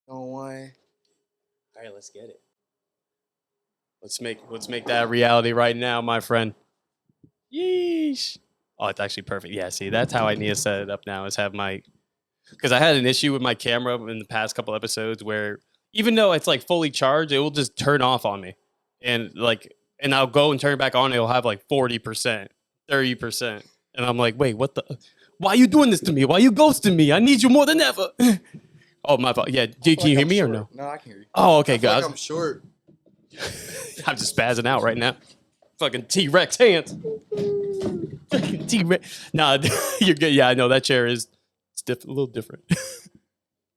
No one. All right, let's get it. Let's make that a reality right now, my friend. Yeesh. Oh, it's actually perfect. Yeah, see, that's how I need to set it up now. Is have my because I had an issue with my camera in the past couple episodes where even though it's like fully charged, it will just turn off on me, and and I'll go and turn it back on. It'll have like 40%, 30%, and I'm like, wait, what the? Why are you doing this to me? Why are you ghosting me? I need you more than ever. Oh my fault. Yeah, can you hear me or no? No, I can hear you. Oh, okay, I feel guys. like I'm short. I'm just spazzing out right now. Fucking T-Rex hands. T-Rex. Nah, you're good. Yeah, I know that chair is a little different.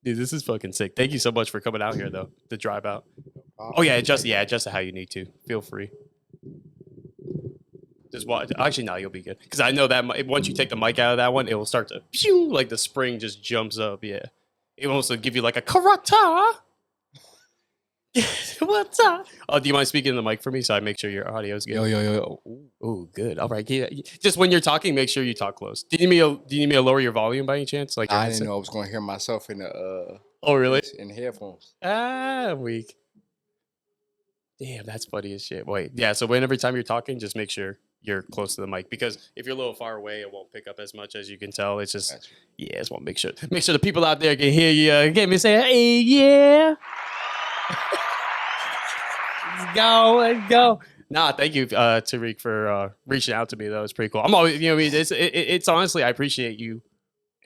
Dude, this is fucking sick. Thank you so much for coming out here, though, to drive out. Oh yeah, adjust it how you need to. Feel free. Just watch. Actually, no, you'll be good because I know that once you take the mic out of that one, it will start to pew, like the spring just jumps up. Yeah, it will also give you like a karata. What's up? Oh, do you mind speaking in the mic for me so I make sure your audio is good? Yo. Oh, good. All right. Just when you're talking, make sure you talk close. Do you need me to lower your volume by any chance? Like I didn't know I was going to hear myself in the. Oh, really? In the headphones. Weak. Damn, that's funny as shit. Wait, yeah. So every time you're talking, just make sure you're close to the mic because if you're a little far away, it won't pick up as much as you can tell. It's just just want to make sure the people out there can hear you. Get me say, hey, yeah. Let's go. Nah, thank you, Taariq, for reaching out to me. That was pretty cool. I'm always, it's honestly, I appreciate you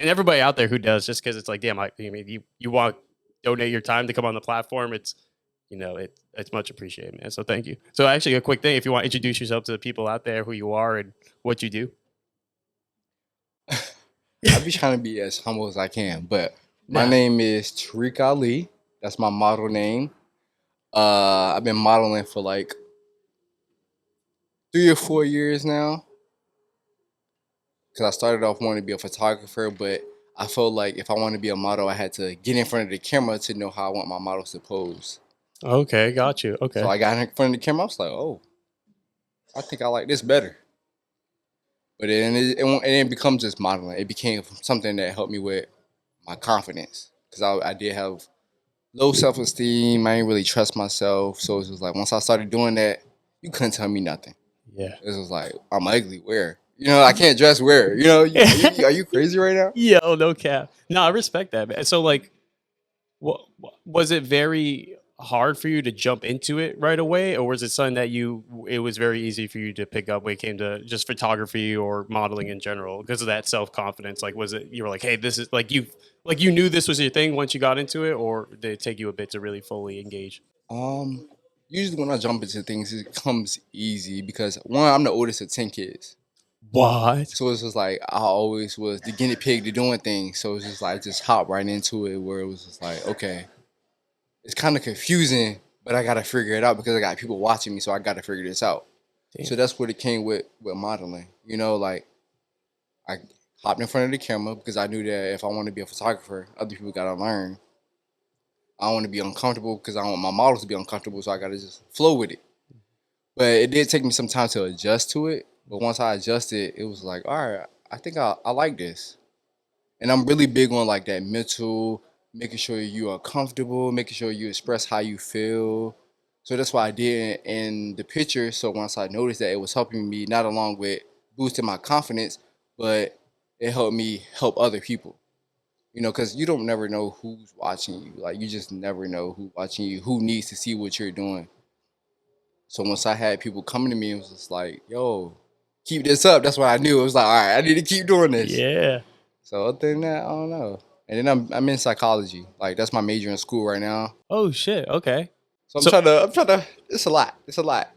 and everybody out there who does, just because it's like, damn, you want to donate your time to come on the platform. It's, it's much appreciated, man. So thank you. So actually, a quick thing, if you want to introduce yourself to the people out there, who you are and what you do. I be trying to be as humble as I can, but my name is Taariq Ali. That's my model name. I've been modeling for like 3 or 4 years now. Because I started off wanting to be a photographer, but I felt like if I wanted to be a model, I had to get in front of the camera to know how I want my models to pose. Okay, got you. Okay. So I got in front of the camera. I was like, oh, I think I like this better. But then it didn't become just modeling. It became something that helped me with my confidence. Because I did have low self-esteem. I didn't really trust myself. So it was like, once I started doing that, you couldn't tell me nothing. Yeah. It was like, I'm ugly. Where? I can't dress where? Are you crazy right now? Yo, no cap. No, I respect that, man. So, like, was it very hard for you to jump into it right away, or was it something that it was very easy for you to pick up when it came to just photography or modeling in general because of that self-confidence? Like, was it you were like, hey, this is like you knew this was your thing once you got into it, or did it take you a bit to really fully engage? Usually when I jump into things, it comes easy because one, I'm the oldest of 10 kids. What? So it's just like I always was the guinea pig to doing things. So it's just like just hop right into it where it was just like, okay, it's kind of confusing, but I gotta figure it out because I got people watching me, so I gotta figure this out. Damn. So that's what it came with modeling. Like I hopped in front of the camera because I knew that if I want to be a photographer, other people gotta learn. I don't want to be uncomfortable because I don't want my models to be uncomfortable, so I gotta just flow with it. But it did take me some time to adjust to it. But once I adjusted, it was like, all right, I think I like this. And I'm really big on like that mental, making sure you are comfortable, making sure you express how you feel. So that's why I did in the picture. So once I noticed that it was helping me not along with boosting my confidence, but it helped me help other people. Because you don't never know who's watching you. Like you just never know who's watching you, who needs to see what you're doing. So once I had people coming to me, it was just like, yo, keep this up. That's what I knew. It was like, all right, I need to keep doing this. Yeah. So other than that, I don't know. And then I'm in psychology. Like that's my major in school right now. Oh shit. Okay. So I'm trying to. It's a lot.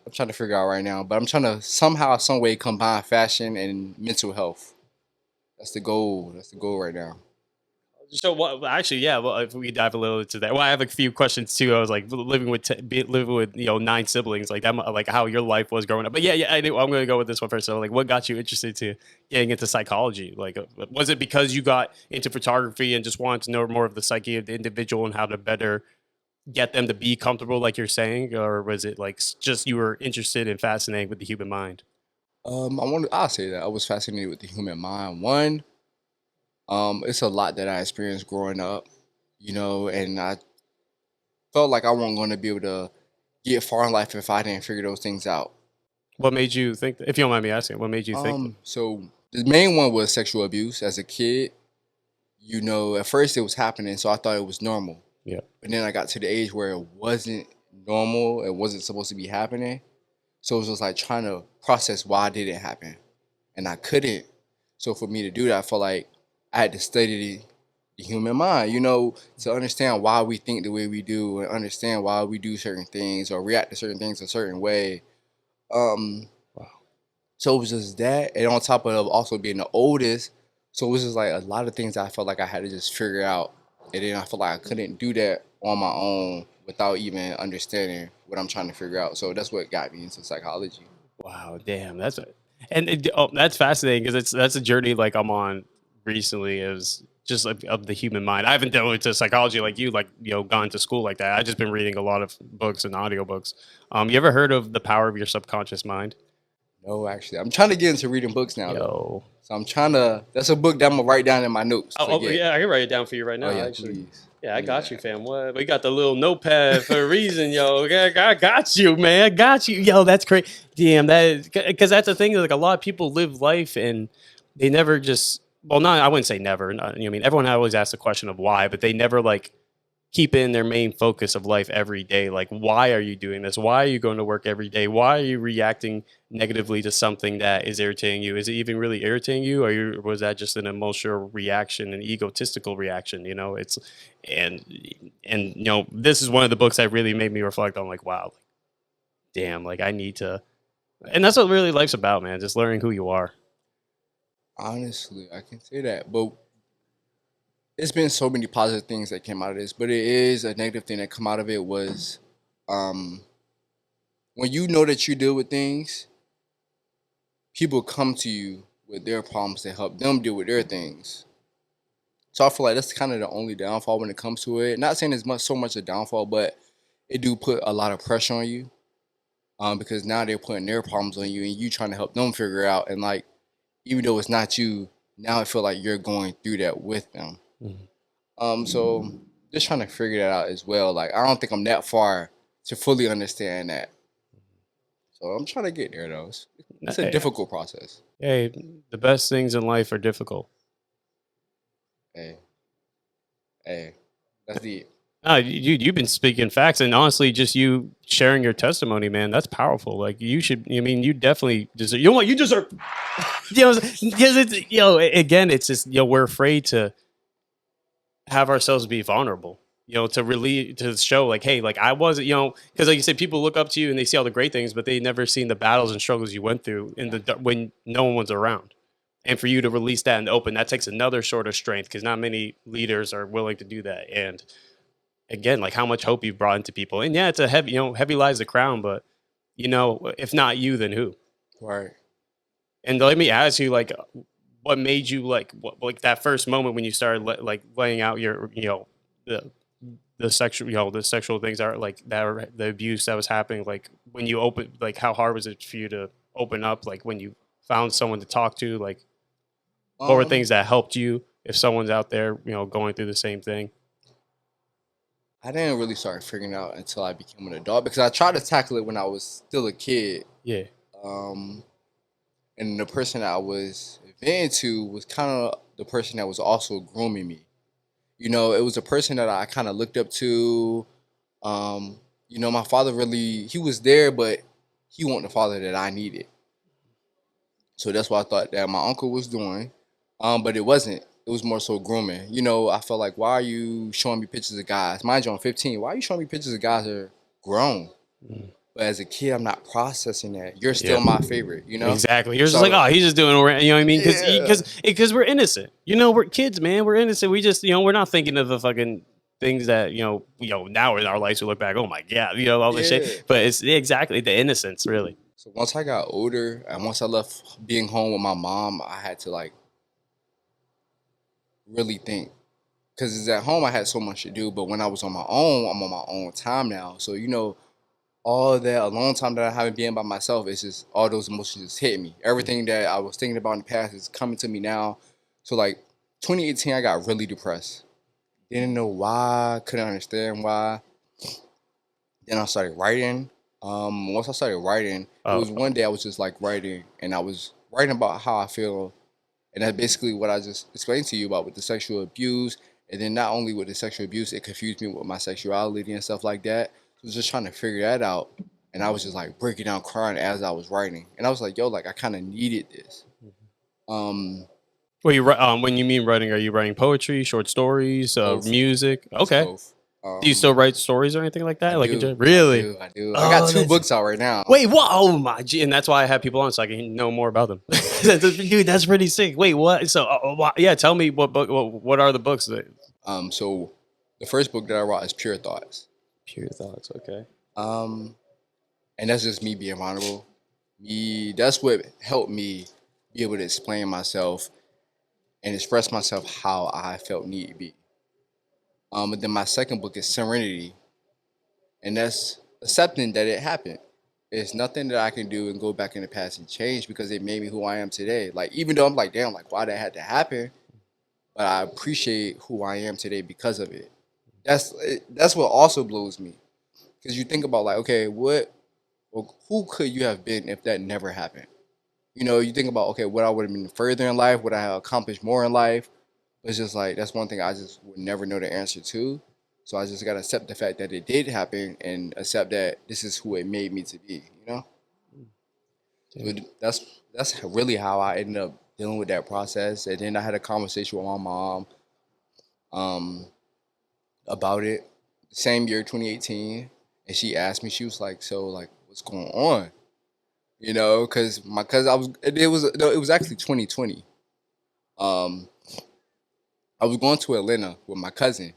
I'm trying to figure out right now. But I'm trying to somehow, some way combine fashion and mental health. That's the goal. That's the goal right now. So what? Actually, yeah. Well, if we dive a little into that, well, I have a few questions too. I was like living with 9 siblings, like that, like how your life was growing up. But yeah, I knew I'm going to go with this one first. So, like, what got you interested to getting into psychology? Like, was it because you got into photography and just wanted to know more of the psyche of the individual and how to better get them to be comfortable, like you're saying, or was it like just you were interested and fascinated with the human mind? I'll say that I was fascinated with the human mind. One, it's a lot that I experienced growing up, and I felt like I wasn't going to be able to get far in life if I didn't figure those things out. What made you think? If you don't mind me asking, what made you think? So the main one was sexual abuse as a kid. At first it was happening, so I thought it was normal. Yeah. But then I got to the age where it wasn't normal, it wasn't supposed to be happening. So it was just like trying to process why did it happen. And I couldn't. So for me to do that, I felt like I had to study the human mind, to understand why we think the way we do and understand why we do certain things or react to certain things a certain way. Um, Wow. so it was just that. And on top of also being the oldest, so it was just like a lot of things I felt like I had to just figure out. And then I felt like I couldn't do that on my own without even understanding what I'm trying to figure out. So that's what got me into psychology. Wow, damn, that's fascinating because that's a journey like I'm on recently is just of the human mind. I haven't delved into psychology like you, like gone to school like that. I've just been reading a lot of books and audiobooks. You ever heard of The Power of Your Subconscious Mind? No, actually, I'm trying to get into reading books now, though. Yo. So I'm trying to. That's a book that I'm gonna write down in my notes. Yeah, I can write it down for you right now. Oh yeah, actually. please. Yeah, I got you, fam. What? We got the little notepad for a reason, yo. I got you, man. I got you, yo. That's great. Damn, because that's the thing. Like a lot of people live life and they never just. Well, not I wouldn't say never. I mean, everyone always asks the question of why, but they never like keep in their main focus of life every day. Like, why are you doing this? Why are you going to work every day? Why are you reacting negatively to something that is irritating you? Is it even really irritating you, or was that just an emotional reaction, an egotistical reaction? And this is one of the books that really made me reflect on like, wow, damn, like I need to, and that's what really life's about, man. Just learning who you are. Honestly, I can say that, but it's been so many positive things that came out of this. But it is a negative thing that come out of it was, when you know that you deal with things, people come to you with their problems to help them deal with their things. So I feel like that's kind of the only downfall when it comes to it. Not saying it's so much a downfall, but it do put a lot of pressure on you. Because now they're putting their problems on you and you trying to help them figure out. And like, even though it's not you, now I feel like you're going through that with them. So just trying to figure that out as well. Like, I don't think I'm that far to fully understand that. So I'm trying to get there though. It's a difficult process. Hey, the best things in life are difficult. Hey, that's the. You've been speaking facts, and honestly, just you sharing your testimony, man, that's powerful. Like you should, you definitely deserve. You know what? You deserve. Because it's again, it's just we're afraid to have ourselves be vulnerable. To show like, hey, like I wasn't, because like you said, people look up to you and they see all the great things, but they never seen the battles and struggles you went through when no one was around. And for you to release that in the open, that takes another sort of strength because not many leaders are willing to do that. And again, like how much hope you've brought into people. And yeah, it's a heavy, heavy lies the crown, but if not you, then who? Right. And let me ask you, like, what made you like that first moment when you started laying out your, the sexual things are like that, or the abuse that was happening, like when you open, like how hard was it for you to open up? Like when you found someone to talk to, like what were things that helped you if someone's out there, going through the same thing? I didn't really start figuring it out until I became an adult because I tried to tackle it when I was still a kid. Yeah. And the person I was venting to was kind of the person that was also grooming me. It was a person that I kind of looked up to. My father he was there, but he wasn't the father that I needed. So that's what I thought that my uncle was doing. But it wasn't. It was more so grooming. I felt like, why are you showing me pictures of guys? Mind you, I'm 15. Why are you showing me pictures of guys that are grown? But as a kid, I'm not processing that. You're still my favorite, Exactly. You're just like, oh, he's just doing it. You know what I mean? Because we're innocent. We're kids, man. We're innocent. We just, we're not thinking of the fucking things that, now in our lives we look back, oh my God, all this shit. But it's exactly the innocence, really. So once I got older and once I left being home with my mom, I had to like really think. Because at home I had so much to do, but when I was on my own, I'm on my own time now. So, all that alone time that I haven't been by myself, it's just all those emotions just hit me. Everything that I was thinking about in the past is coming to me now. So like 2018, I got really depressed. Didn't know why, couldn't understand why. Then I started writing. Once I started writing, it Oh, was one day I was just like writing, and I was writing about how I feel, and that's basically what I just explained to you about with the sexual abuse. And then not only with the sexual abuse, it confused me with my sexuality and stuff like that. So I was just trying to figure that out, and I was just like breaking down, crying as I was writing, and I was like, "Yo, like I kind of needed this." Um, well, when you mean writing, are you writing poetry, short stories, both, music? just Okay. both. Do you still write stories or anything like I that? Like, do, I really? do, I do. I got Oh, two that's books out right now. wait. What? Oh my! And that's why I have people on so I can know more about them. Dude, that's pretty sick. Wait, what? So, yeah, tell me what book. What are the books that? So the first book that I wrote is Pure Thoughts. Pure thoughts. Okay. Um, and that's just me being vulnerable. That's what helped me be able to explain myself and express myself how I felt need to be. And then my second book is Serenity, and that's accepting that it happened. It's nothing that I can do and go back in the past and change because it made me who I am today. Like even though I'm like, damn, like why that had to happen, but I appreciate who I am today because of it. That's what also blows me because you think about like, okay, who could you have been if that never happened? You know, you think about okay, what I would have been further in life, would I have accomplished more in life? It's just like that's one thing I just would never know the answer to. So I just gotta accept the fact that it did happen and accept that this is who it made me to be. You know, so that's really how I ended up dealing with that process. And then I had a conversation with my mom um, about it. Same year, 2018, and she asked me. She was like, "So, like, what's going on?" You know, because my cousin, it was actually 2020. Um, I was going to Atlanta with my cousin.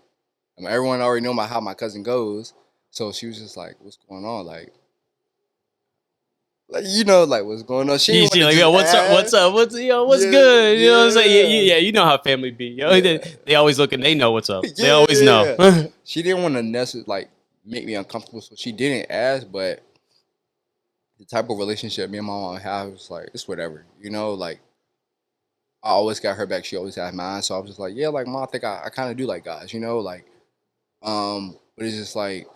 I mean, everyone already know how my cousin goes. So she was just like, "What's going on?" Like like what's going on? She You didn't want see, to like, just yo, what's up? What's ask. up? What's Yeah, good? You know what I'm saying? yeah, Yeah, you know how family be. Yo, yeah, they always looking. They know what's up. They yeah, always know. yeah. She didn't want to necessarily like make me uncomfortable, so she didn't ask. But the type of relationship me and my mom have was like it's whatever, Like I always got her back, she always had mine. So I was just like, yeah, like mom, I think I kind of do like guys, like but it's just like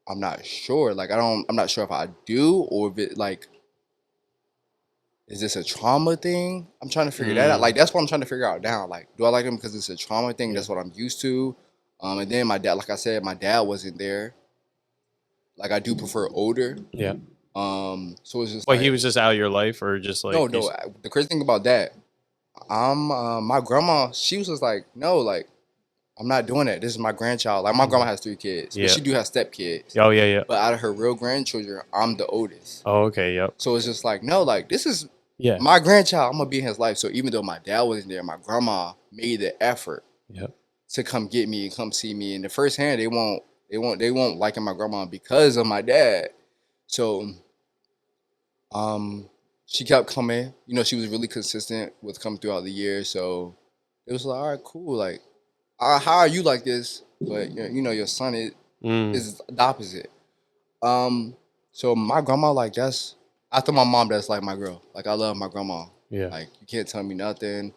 I'm not sure. Like I'm not sure if I do or if it like is this a trauma thing? I'm trying to figure that out. Like that's what I'm trying to figure out now. Like, do I like them because it's a trauma thing? Yeah. That's what I'm used to. And then my dad, like I said, my dad wasn't there. Like I do prefer older. Yeah. So it's just Well, he like was just out of your life, or just no, like no. The crazy thing about that, my grandma. She was just like, no, like I'm not doing that. This is my grandchild. Like my grandma has 3 kids, but Yeah. she do have stepkids. Oh yeah, yeah. But out of her real grandchildren, I'm the oldest. Oh okay, yep. So it's just like, no, like this is Yeah. my grandchild. I'm gonna be in his life. So even though my dad wasn't there, my grandma made the effort Yep. to come get me and come see me. And the first hand, they won't liking my grandma because of my dad. So, um, she kept coming. She was really consistent with coming throughout the year. So it was like, all right, cool. Like, how are you like this? But your son is the opposite. Um, so my grandma, like that's after my mom, that's like my girl. Like I love my grandma. Yeah. Like you can't tell me nothing.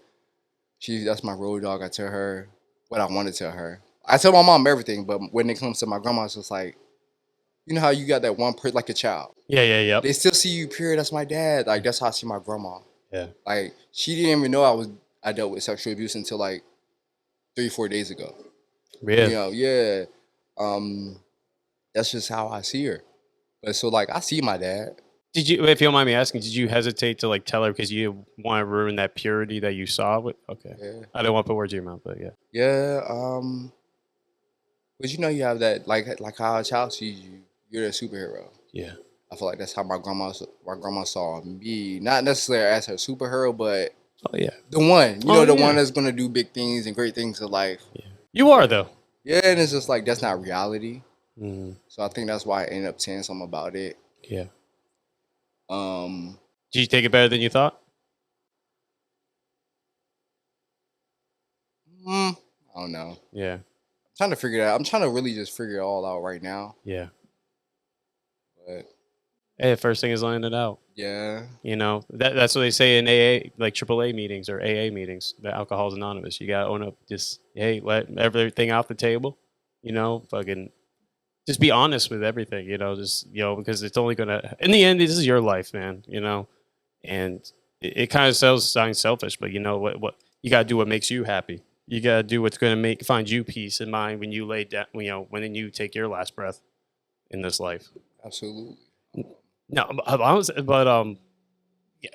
That's my road dog. I tell her what I want to tell her. I tell my mom everything, but when it comes to my grandma, it's just like, you know how you got that one person like a child. Yeah, yeah, yep. They still see you pure. That's my dad. Like that's how I see my grandma. Yeah. Like she didn't even know I dealt with sexual abuse until like 3-4 days ago. Yeah. Yeah. Um, that's just how I see her. But so like I see my dad. Did you, if you don't mind me asking, did you hesitate to like tell her because you want to ruin that purity that you saw? With okay, Yeah. I don't want to put words in your mouth, but yeah. Yeah. But you have that like how a child sees you. You're a superhero. Yeah. I feel like that's how my grandma saw me. Not necessarily as her superhero, but Oh yeah. the one. Oh, The yeah. one that's gonna do big things and great things in life. Yeah. You are though. Yeah, and it's just like that's not reality. Mm, So I think that's why I ended up saying something about it. yeah. Um, Did you take it better than you thought? I don't know. Yeah. I'm trying to figure it out. I'm trying to really just figure it all out right now. Yeah. But Hey, the first thing is laying it out. yeah, That's what they say in AA, like AAA meetings or AA meetings. The Alcohol's Anonymous. You gotta own up. Just hey, let everything off the table. Fucking just be honest with everything, just, because it's only gonna, in the end, this is your life, man, and it kind of sounds selfish, but what you gotta do what makes you happy. You gotta do what's gonna find you peace in mind when you lay down, when you take your last breath in this life. Absolutely. No,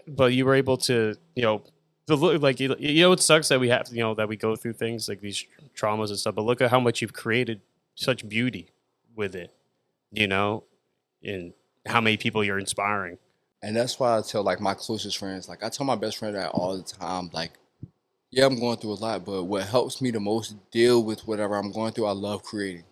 but you were able to, like, it sucks that we have, that we go through things like these traumas and stuff. But look at how much you've created, such beauty with it, you know, and how many people you're inspiring. And that's why I tell like my closest friends, like I tell my best friend that all the time, like, yeah, I'm going through a lot, but what helps me the most deal with whatever I'm going through, I love creating.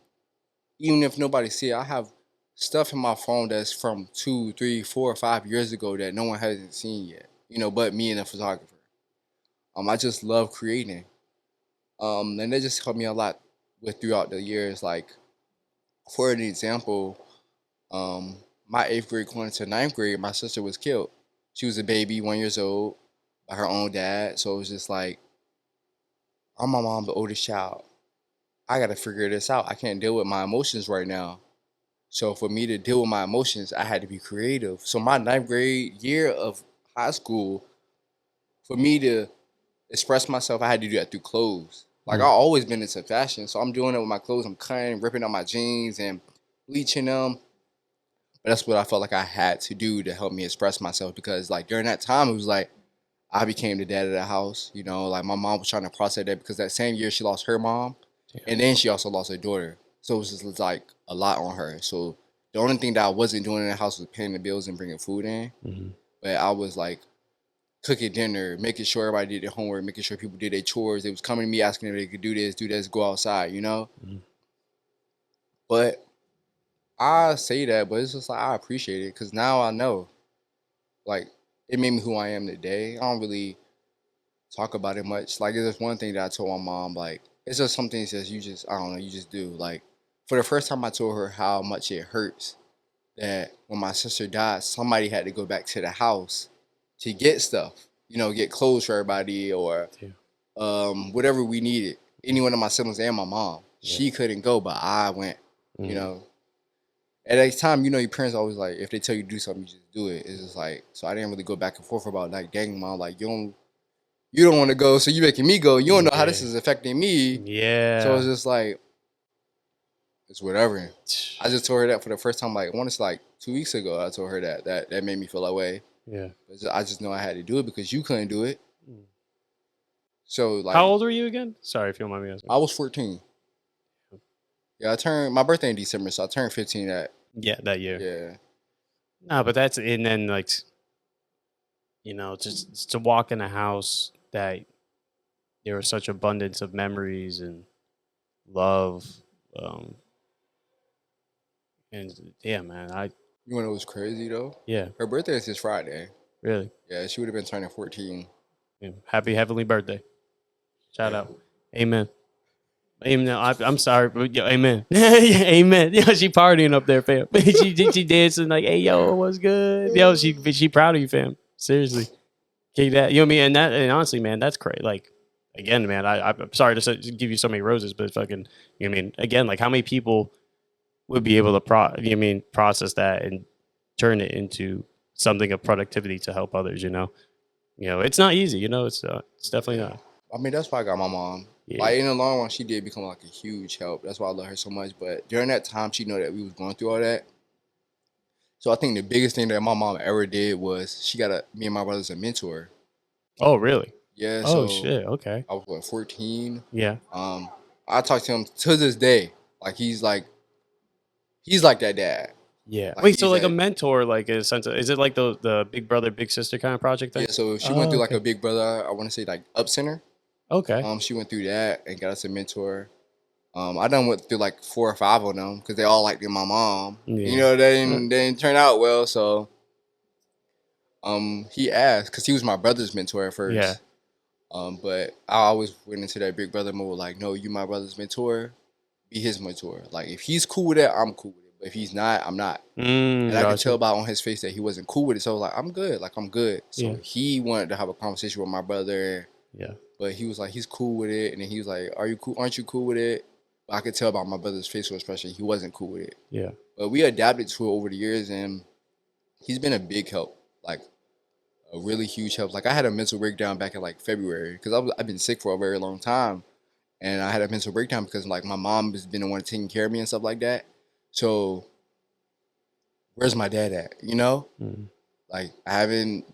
Even if nobody see it, I have stuff in my phone that's from 2, 3, 4, 5 years ago that no one hasn't seen yet, but me and the photographer. I just love creating. And they just helped me a lot with throughout the years. Like, for an example, my 8th grade going into 9th grade, my sister was killed. She was a baby, 1 years old, by her own dad. So it was just like, I'm my mom, the oldest child. I gotta figure this out. I can't deal with my emotions right now. So for me to deal with my emotions, I had to be creative. So my 9th grade year of high school, for me to express myself, I had to do that through clothes. Like I Mm. always been into fashion, so I'm doing it with my clothes. I'm cutting, ripping out my jeans and bleaching them. But that's what I felt like I had to do to help me express myself because like during that time it was like I became the dad of the house. Like my mom was trying to process that because that same year she lost her mom, and then she also lost her daughter. So it was just like a lot on her. So the only thing that I wasn't doing in the house was paying the bills and bringing food in. Mm-hmm. But I was like cooking dinner, making sure everybody did their homework, making sure people did their chores. They was coming to me asking if they could do this, go outside. Mm-hmm. But I say that, but it's just like I appreciate it because now I know, like, it made me who I am today. I don't really talk about it much. Like, there's one thing that I told my mom, like, it's just some things that I don't know, you just do. Like, for the first time, I told her how much it hurts that when my sister died, somebody had to go back to the house to get stuff, get clothes for everybody or Yeah. whatever we needed. Any one of my siblings and my mom. Yeah. She couldn't go, but I went, you Mm. know. At that time, your parents always like, if they tell you to do something, you just do it. It's just like, so I didn't really go back and forth about like, dang, mom, like you don't want to go, so you making me go. You don't know how this Yeah. is affecting me. So it's Yeah. just like, it's whatever. I just told her that for the first time, like, I want to say like 2 weeks ago. I told her that made me feel that way. Yeah. I just know I had to do it because you couldn't do it. Mm. So How like, old were you again? Sorry if you don't mind me asking. I was 14. Yeah, I turned my birthday in December, so I turned 15 at Yeah, that year. yeah. No, but that's, and then like, just to walk in a house that there was such abundance of memories and love, um, and yeah, man, You know what was crazy though? yeah, Her birthday is this Friday. really, Yeah, she would have been turning 14. yeah. Happy heavenly birthday! Shout Yeah. out, amen. Amen. I'm sorry, but yo, amen. Yeah, amen. Yo, she partying up there, fam. she dancing like, hey, yo, what's good? Yo, she proud of you, fam. Seriously, kick that. You know what I mean? And honestly, man, that's crazy. Like, again, man, I'm sorry to give you so many roses, but fucking, you know what I mean? Again, like, how many people would be able to process that and turn it into something of productivity to help others? It's not easy. It's definitely not. I mean, that's why I got my mom. Yeah. Like in the long run, she did become like a huge help. That's why I love her so much. But during that time, she know that we was going through all that. So I think the biggest thing that my mom ever did was she got me and my brother's a mentor. Oh, really? Yeah, Oh so shit. Okay. I was 14. Yeah. I talk to him to this day. Like he's like that dad. Yeah. Like Wait. So he's like a that. mentor, like in a sense, is it like the big brother, big sister kind of project thing? Yeah, so she went Oh, through like okay. a big brother. I want to say like up center. Okay. She went through that and got us a mentor. I done went through like 4 or 5 of them because they all liked my mom. Yeah. They didn't turn out well. So he asked because he was my brother's mentor at Yeah. first. But I always went into that big brother mode, like, no, you my brother's mentor, be his mentor. Like if he's cool with it, I'm cool with it. But if he's not, I'm not. And I could tell Gotcha. by on his face that he wasn't cool with it. So I was like, I'm good. Like I'm good. So Yeah. he wanted to have a conversation with my brother, Yeah. but he was like, he's cool with it. And then he was like, are you cool? Aren't you cool with it? But I could tell by my brother's facial expression he wasn't cool with it. Yeah. But we adapted to it over the years, and he's been a big help, like a really huge help. Like I had a mental breakdown back in like February because I've been sick for a very long time, and I had a mental breakdown because like my mom has been the one taking care of me and stuff like that. So where's my dad at? You know, Mm. like I haven't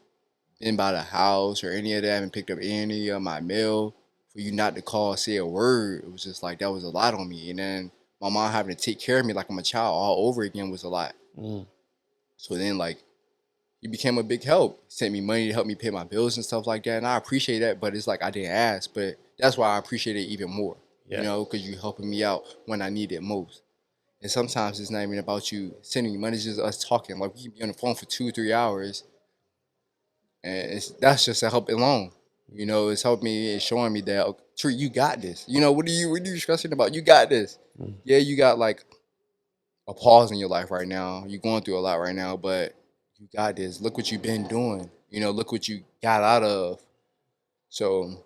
been by the house or any of that. I haven't picked up any of my mail. For you not to call, say a word, it was just like that was a lot on me. And then my mom having to take care of me like I'm a child all over again was a lot. Mm. So then like he became a big help. He sent me money to help me pay my bills and stuff like that. And I appreciate that, but it's like I didn't ask. But that's why I appreciate it even more. You Yeah. know, because you helping me out when I need it most. And sometimes it's not even about you sending me money, it's just us talking. Like we can be on the phone for 2 or 3 hours, and that's just a help alone. You know, it's helping me, it's showing me that okay, Tree, you got this. You know, what are you stressing about? You got this. Mm. Yeah, you got like a pause in your life right now. You're going through a lot right now, but you got this. Look what you've been doing. You know, look what you got out of. So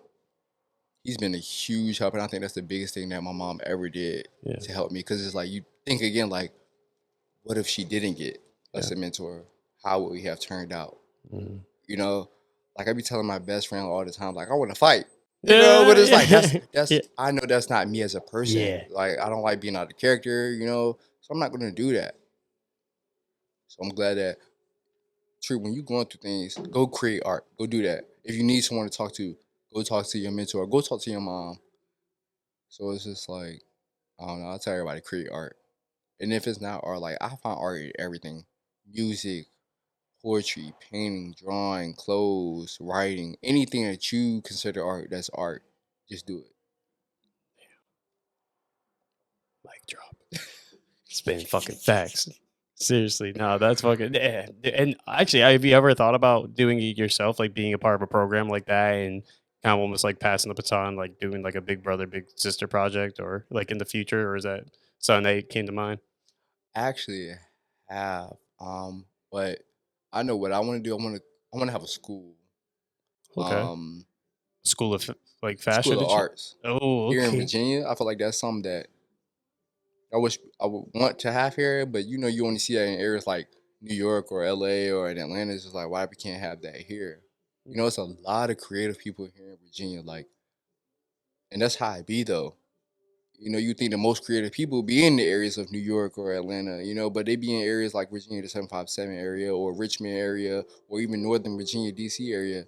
he's been a huge help, and I think that's the biggest thing that my mom ever did Yeah. to help me. Because it's like you think again, like, what if she didn't get us Yeah. a mentor? How would we have turned out? Mm. You know, like I be telling my best friend all the time, like I want to fight. You know, but Yeah. it's like that's Yeah. I know that's not me as a person. Yeah. Like I don't like being out of character. You know, so I'm not gonna do that. So I'm glad that true when you're going through things, go create art. Go do that. If you need someone to talk to, go talk to your mentor. Go talk to your mom. So it's just like I don't know. I tell everybody create art, and if it's not art, like I find art in everything: music, poetry, painting, drawing, clothes, writing, anything that you consider art, that's art. Just do it. Mic drop. Spitting fucking facts. Seriously, no, that's fucking. Yeah. And actually, have you ever thought about doing it yourself, like being a part of a program like that, and kind of almost like passing the baton, like doing like a big brother, big sister project, or like in the future, or is that something that came to mind? Actually, have but I know what I want to do. I want to have a school, Okay, um, school of like school fashion of and shit. arts Oh, here in okay. Virginia. I feel like that's something that I wish I would want to have here, but you know, you only see that in areas like New York or LA or in Atlanta. It's just like why we can't have that here. You know, it's a lot of creative people here in Virginia, like, and that's how it be though. You know, you think the most creative people be in the areas of New York or Atlanta, you know, but they be in areas like Virginia, the 757 area, or Richmond area, or even Northern Virginia, DC area,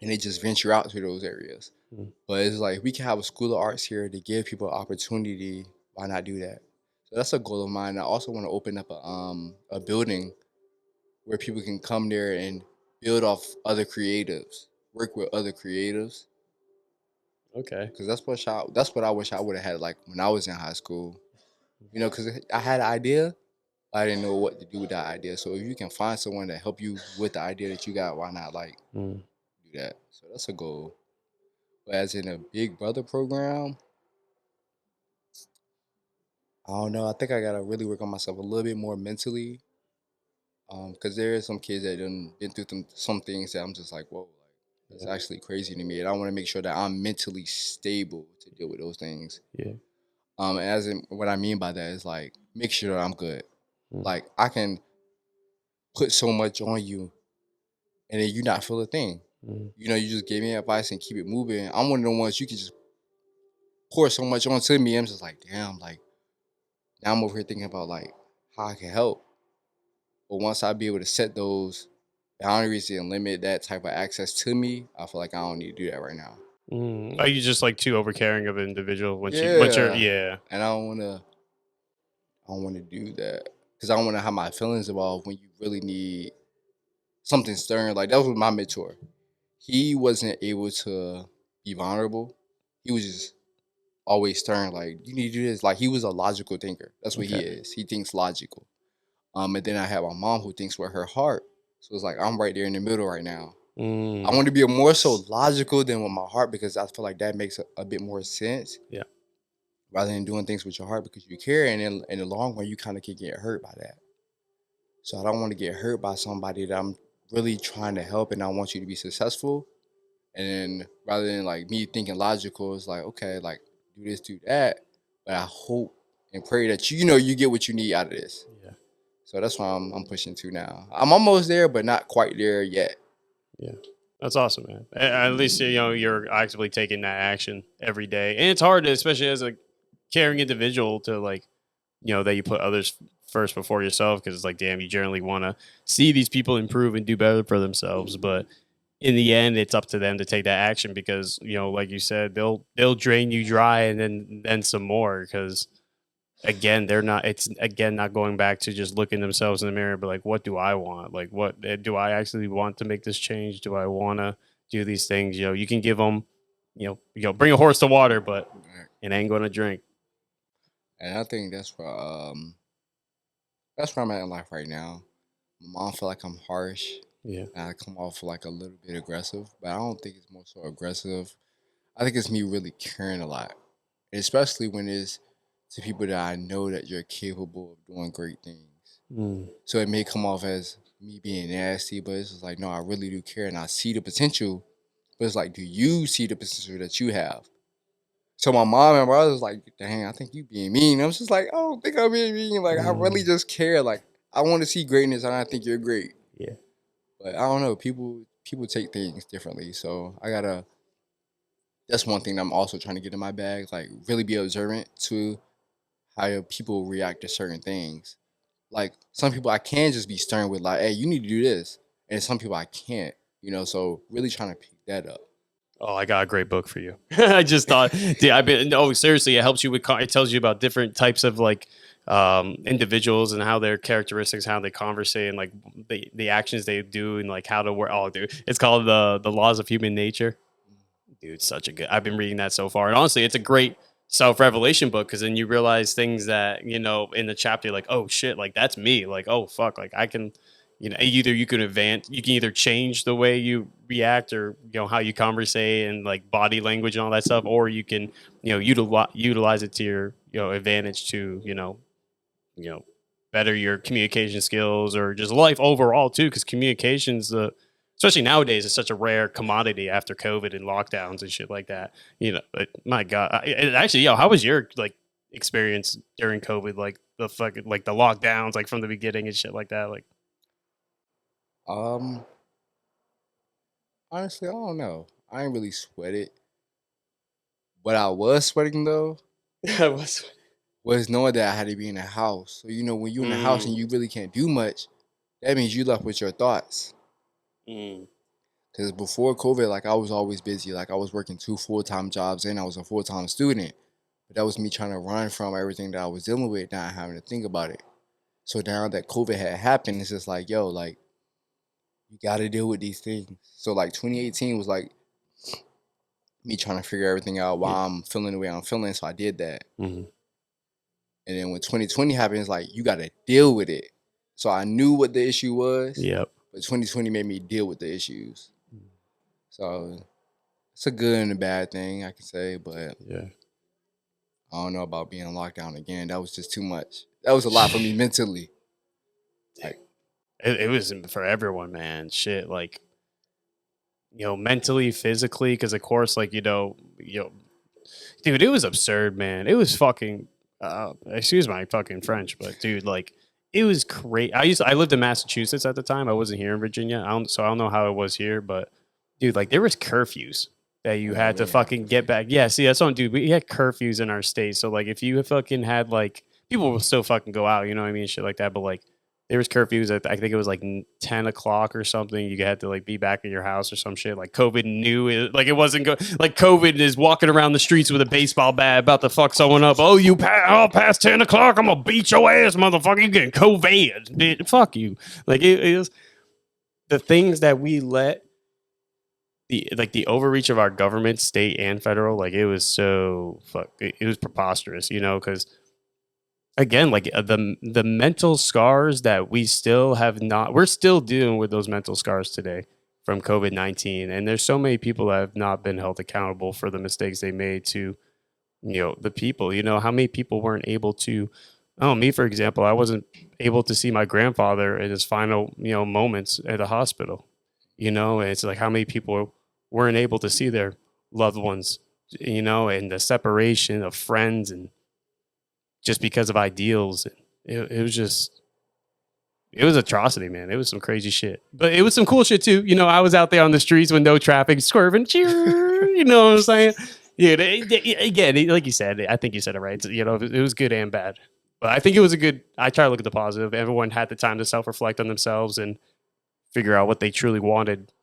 and they just venture out to those areas. Mm. But it's like we can have a school of arts here to give people opportunity. Why not do that? So that's a goal of mine. I also want to open up a building where people can come there and build off other creatives, work with other creatives. Okay. Because that's what I wish I would have had like when I was in high school. You know, because I had an idea, I didn't know what to do with that idea. So if you can find someone to help you with the idea that you got, why not like Mm. do that? So that's a goal. But as in a Big Brother program, I don't know. I think I gotta really work on myself a little bit more mentally. Because there is some kids that done been through some things that I'm just like, whoa, like that's Yeah. actually crazy to me. And I want to make sure that I'm mentally stable to deal with those things. Yeah. And as in what I mean by that is like make sure that I'm good. Mm. Like I can put so much on you and then you not feel a thing. Mm. You know, you just gave me advice and keep it moving. I'm one of the ones you can just pour so much onto me. I'm just like, damn, like now I'm over here thinking about like how I can help. But once I be able to set those boundaries and limit that type of access to me, I feel like I don't need to do that right now. Mm. Are you just like too overcaring of an individual once you're Yeah. yeah. And I don't wanna do that. Cause I don't wanna have my feelings involved when you really need something stern. Like that was my mentor. He wasn't able to be vulnerable. He was just always stern, like, you need to do this. Like he was a logical thinker. That's what he Okay. is. He thinks logical. And then I have my mom who thinks with her heart. So it's like I'm right there in the middle right now. I Mm. want to be more so logical than with my heart because I feel like that makes a bit more sense Yeah. rather than doing things with your heart because you care. And in the long run, you kind of can get hurt by that. So I don't want to get hurt by somebody that I'm really trying to help and I want you to be successful. And then rather than like me thinking logical, it's like, okay, like do this, do that. but I hope and pray that you get what you need out of this. Yeah. So that's why I'm pushing to now. I'm almost there, but not quite there yet. Yeah. That's awesome, man. At least you're actively taking that action every day, and it's hard, especially as a caring individual, to like that you put others first before yourself, because it's like, damn, you generally want to see these people improve and do better for themselves, but in the end, it's up to them to take that action, because like you said, they'll drain you dry and then some more, because again, they're not it's again not going back to just looking themselves in the mirror, but like, what do I want? Like, what do I actually want to make this change? Do I want to do these things? You can give them, bring a horse to water, but it ain't going to drink. And I think that's where I'm at in life right now. My mom feel like I'm harsh. Yeah. And I come off like a little bit aggressive, but I don't think it's more so aggressive. I think it's me really caring a lot, and especially when it's to people that I know that you're capable of doing great things. Mm. So it may come off as me being nasty, but it's just like, no, I really do care and I see the potential. But it's like, do you see the potential that you have? So my mom and brother was like, dang, I think you being mean. I was just like, I don't think I'm being mean. Like, I really just care. Like, I want to see greatness and I think you're great. Yeah. But I don't know. People take things differently. So that's one thing that I'm also trying to get in my bag. Like, really be observant to how people react to certain things. Like, some people I can just be stern with, like, hey, you need to do this. And some people I can't, so really trying to pick that up. Oh, I got a great book for you. I just thought, dude, seriously, it helps you it tells you about different types of like individuals and how their characteristics, how they conversate, and like the actions they do, and like how to work. Oh, dude, it's called the Laws of Human Nature. Dude, such a good. I've been reading that so far, and honestly, it's a great self-revelation book, because then you realize things that in the chapter, like, oh shit, like that's me. Like, oh fuck, like I can. Either you can either change the way you react, or how you conversate and like body language and all that stuff, or you can utilize it to your advantage to better your communication skills, or just life overall too, because communications, especially nowadays, is such a rare commodity after COVID and lockdowns and shit like that. But my God, actually, how was your like experience during COVID? Like the fucking like the lockdowns, like from the beginning and shit like that, like. Um, Honestly, I don't know. I ain't really sweat it. What I was sweating though I was. was knowing that I had to be in the house. So when you're in the house and you really can't do much, that means you left with your thoughts. Because before COVID, like, I was always busy. Like, I was working 2 full-time jobs and I was a full-time student. But that was me trying to run from everything that I was dealing with, not having to think about it. So now that COVID had happened, it's just like, yo, like, you got to deal with these things. So like 2018 was like me trying to figure everything out while I'm feeling the way I'm feeling. So I did that. And then when 2020 happened, it's like, you got to deal with it. So I knew what the issue was. Yep. But 2020 made me deal with the issues. So it's a good and a bad thing, I can say. But yeah, I don't know about being locked down again. That was just too much. That was a lot for me mentally. Like, it was for everyone, man. Shit, like, mentally, physically, because of course, like, dude, it was absurd, man. It was fucking, excuse my fucking French, but dude, like, it was great. I lived in Massachusetts at the time. I wasn't here in Virginia. So I don't know how it was here, but dude, like, there was curfews that you had to fucking get back. Yeah, see, that's on, dude. We had curfews in our state. So like, if you fucking had like, people will still fucking go out, you know what I mean, shit like that. But like, there was curfews at, I think it was like 10 o'clock or something. You had to like be back in your house or some shit. Like COVID knew it, like it wasn't good. Like COVID is walking around the streets with a baseball bat about to fuck someone up. Oh, past 10 o'clock, I'm gonna beat your ass, motherfucker. You getting COVID, bitch. Fuck you. Like it was the things that we let the overreach of our government, state and federal. Like it was so it was preposterous, because again, like the mental scars that we still have not, we're still dealing with those mental scars today from COVID-19. And there's so many people that have not been held accountable for the mistakes they made to, the people. How many people weren't able to, me, for example, I wasn't able to see my grandfather in his final, moments at the hospital, and it's like how many people weren't able to see their loved ones, and the separation of friends and just because of ideals. It was just, it was atrocity, man. It was some crazy shit, but it was some cool shit too. You know, I was out there on the streets with no traffic, swerving, you know what I'm saying? Yeah, again, like you said, I think you said it right. You know, it was good and bad, but I think it was a good. I try to look at the positive. Everyone had the time to self-reflect on themselves and figure out what they truly wanted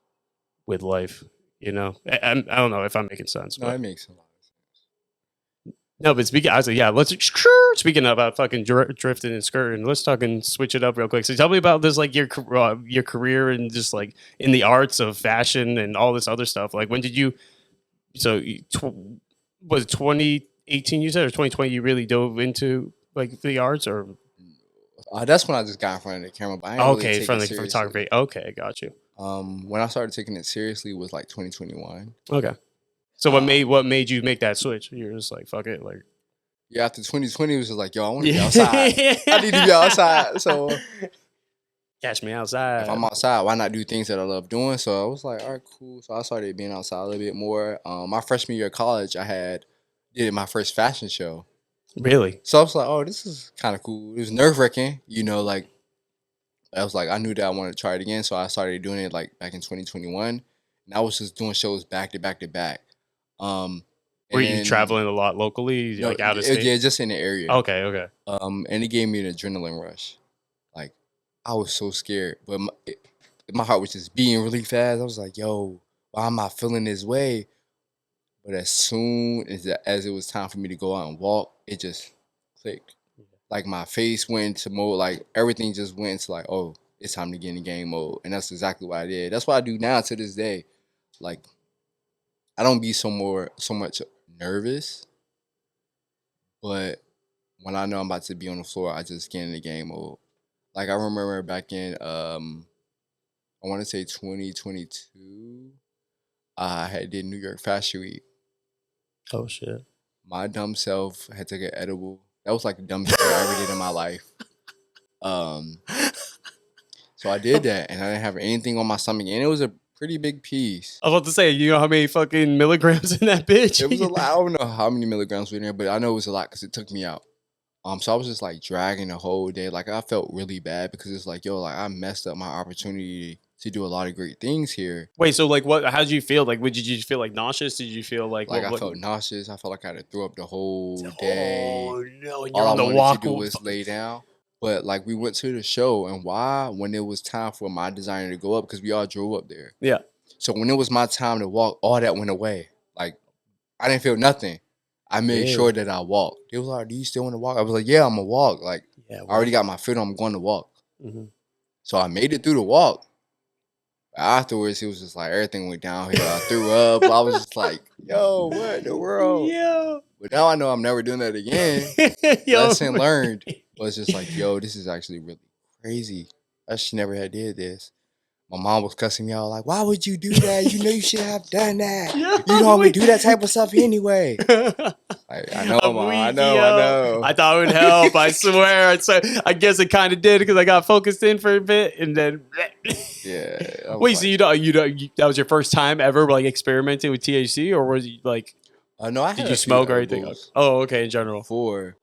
with life. You know, I don't know if I'm making sense, No, but it makes a lot of sense. no, but speaking, I was like, yeah, let's speaking about fucking drifting and skirting, let's talk and switch it up real quick. So tell me about this, like your career and just like in the arts of fashion and all this other stuff. Like, when did you? So was it 2018 you said, or 2020 you really dove into like the arts, or That's when I just got in front of the camera, but I didn't really okay, take from it the seriously. photography? Okay, got you. When I started taking it seriously was like 2021. Okay, so what made you make that switch? You're just like, fuck it, like Yeah, after 2020, it was just like, yo, I want to be outside. I need to be outside. So catch me if outside. I'm outside, why not do things that I love doing? So I was like, all right, cool. So I started being outside a little bit more. My freshman year of college, did my first fashion show. Really? So I was like, oh, this is kind of cool. It was nerve wracking, you know, like I was like, I knew that I wanted to try it again. So I started doing it like back in 2021. And I was just doing shows back to back to back. Um, Were and you then, traveling a lot locally, no, like out of state? yeah, just in the area. Okay, okay. And it gave me an adrenaline rush. Like I was so scared, but my heart was just beating really fast. I was like, yo, why am I feeling this way? But as soon as it was time for me to go out and walk, it just clicked. Like my face went into mode, like everything just went into like, oh, it's time to get in the game mode. And that's exactly what I did. That's what I do now to this day. Like I don't be so much nervous, but when I know I'm about to be on the floor, I just get in the game mode. Like I remember back in I want to say 2022, I had did New York Fashion Week. Oh shit. My dumb self had took an edible. That was like the dumbest thing I ever did in my life. Um, so I did that, and I didn't have anything on my stomach, and it was a pretty big piece. I was about to say, you know how many fucking milligrams in that bitch? It was a lot. I don't know how many milligrams were in there, but I know it was a lot because it took me out. So I was just like dragging the whole day. Like I felt really bad because it's like, yo, like I messed up my opportunity to do a lot of great things here. Wait, so like, what? How did you feel? Like, did you feel like nauseous? Did you feel like Like I felt nauseous. I felt like I had to throw up the whole day. Oh no! And All you're I on the wanted walk. to do was lay down. But like we went to the show, and why? When it was time for my designer to go up, because we all drove up there. Yeah. So when it was my time to walk, all that went away. Like I didn't feel nothing. I made sure that I walked. They was like, "Do you still want to walk?" I was like, "Yeah, I'm gonna walk." Like Yeah. I already got my foot on. I'm going to walk. Mm-hmm. So I made it through the walk. Afterwards, it was just like everything went downhill. I threw up. I was just like, "Yo, what in the world?" Yeah. But now I know I'm never doing that again. Lesson learned. But it's just like, yo, this is actually really crazy. I should never have did this. My mom was cussing me out like, why would you do that? You know you should have done that. You don't even do that type of stuff anyway. I know, I'm Mom. weak, I know. I thought it would help. I swear. So I guess it kind of did because I got focused in for a bit, and then Yeah. Wait, so that was your first time ever like experimenting with THC, or was you like? No, I had Did a you few smoke or anything? edibles Oh, okay. In general. before,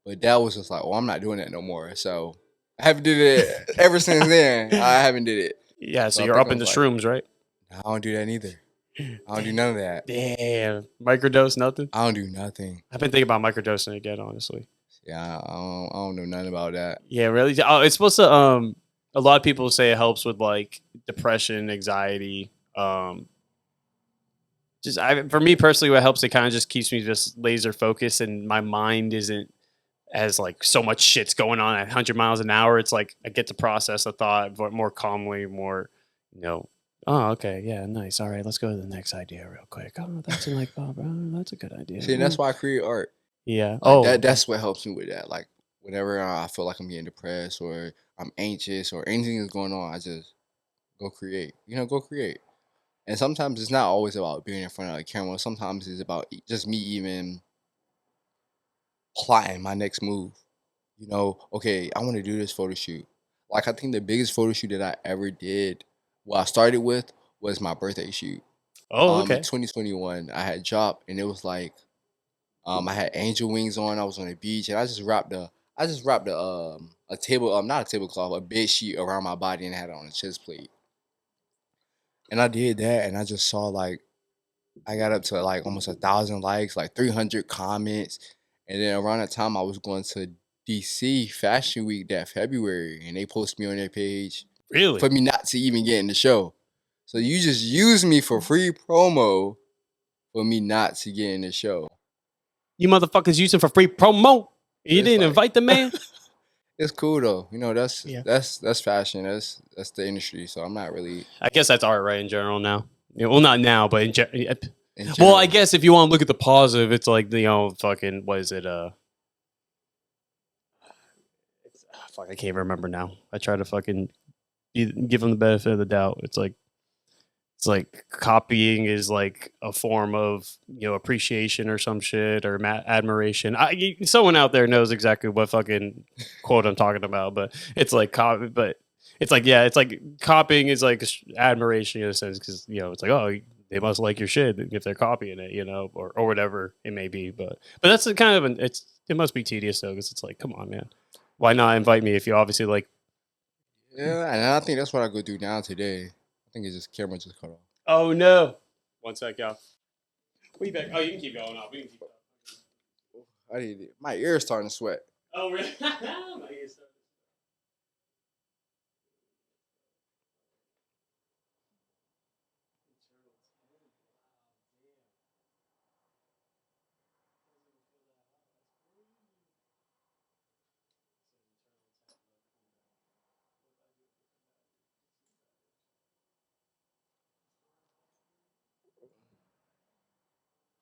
but that was just like, oh, I'm not doing that no more. So I haven't did it ever since then. I haven't did it. Yeah, so I you're think up I in the was like, shrooms, right? I don't do that either. I don't do none of that. Damn, microdose, nothing. I don't do nothing. I've been thinking about microdosing again, honestly. Yeah, I don't know nothing about that. Yeah, really. Oh, it's supposed to. A lot of people say it helps with like depression, anxiety. For me personally, what helps, it kind of just keeps me just laser focused, and my mind isn't as like so much shit's going on at 100 miles an hour. It's like I get to process a thought more calmly, more, you know. Oh, okay, yeah, nice. All right, let's go to the next idea real quick. Oh, that's a light bulb. Oh, that's a good idea. See, and that's why I create art. Yeah. Like that's what helps me with that. Like whenever I feel like I'm getting depressed or I'm anxious or anything is going on, I just go create. Go create. And sometimes it's not always about being in front of a camera. Sometimes it's about just me even plotting my next move. Okay, I want to do this photo shoot. Like I think the biggest photo shoot that I ever did, what I started with was my birthday shoot. Oh, okay. 2021, I had dropped, and it was like I had angel wings on. I was on the beach, and I just wrapped a table, not a tablecloth, a bed sheet around my body and had it on a chest plate. And I did that, and I just saw like I got up to like almost 1,000 likes, like 300 comments, and then around that time I was going to DC Fashion Week that February, and they posted me on their page Really? for me not to even get in the show. So you just use me for free promo for me not to get in the show. You motherfuckers using for free promo. You It's didn't like invite the man. it's cool though. You know, Yeah. that's fashion. That's the industry. So I'm not really I guess that's art, right? In general, now. Yeah, well, not now, but in well, I general. guess if you want to look at the positive, it's like fucking what is it? Fuck, I can't remember now. I try to fucking give them the benefit of the doubt. It's like copying is like a form of appreciation or some shit or admiration. Someone out there knows exactly what fucking quote I'm talking about, but it's like copy, but it's like yeah, it's like copying is like admiration in a sense because it's like oh they must like your shit if they're copying it or whatever it may be. But that's the kind of it must be tedious though because it's like come on man, why not invite me if you obviously like. Yeah, and I think that's what I go do now today. I think it's just camera just cut off. Oh no! One sec, y'all. We back. Oh, you can keep going off. We can keep going. I need it. My ears starting to sweat. Oh, really? My ears started.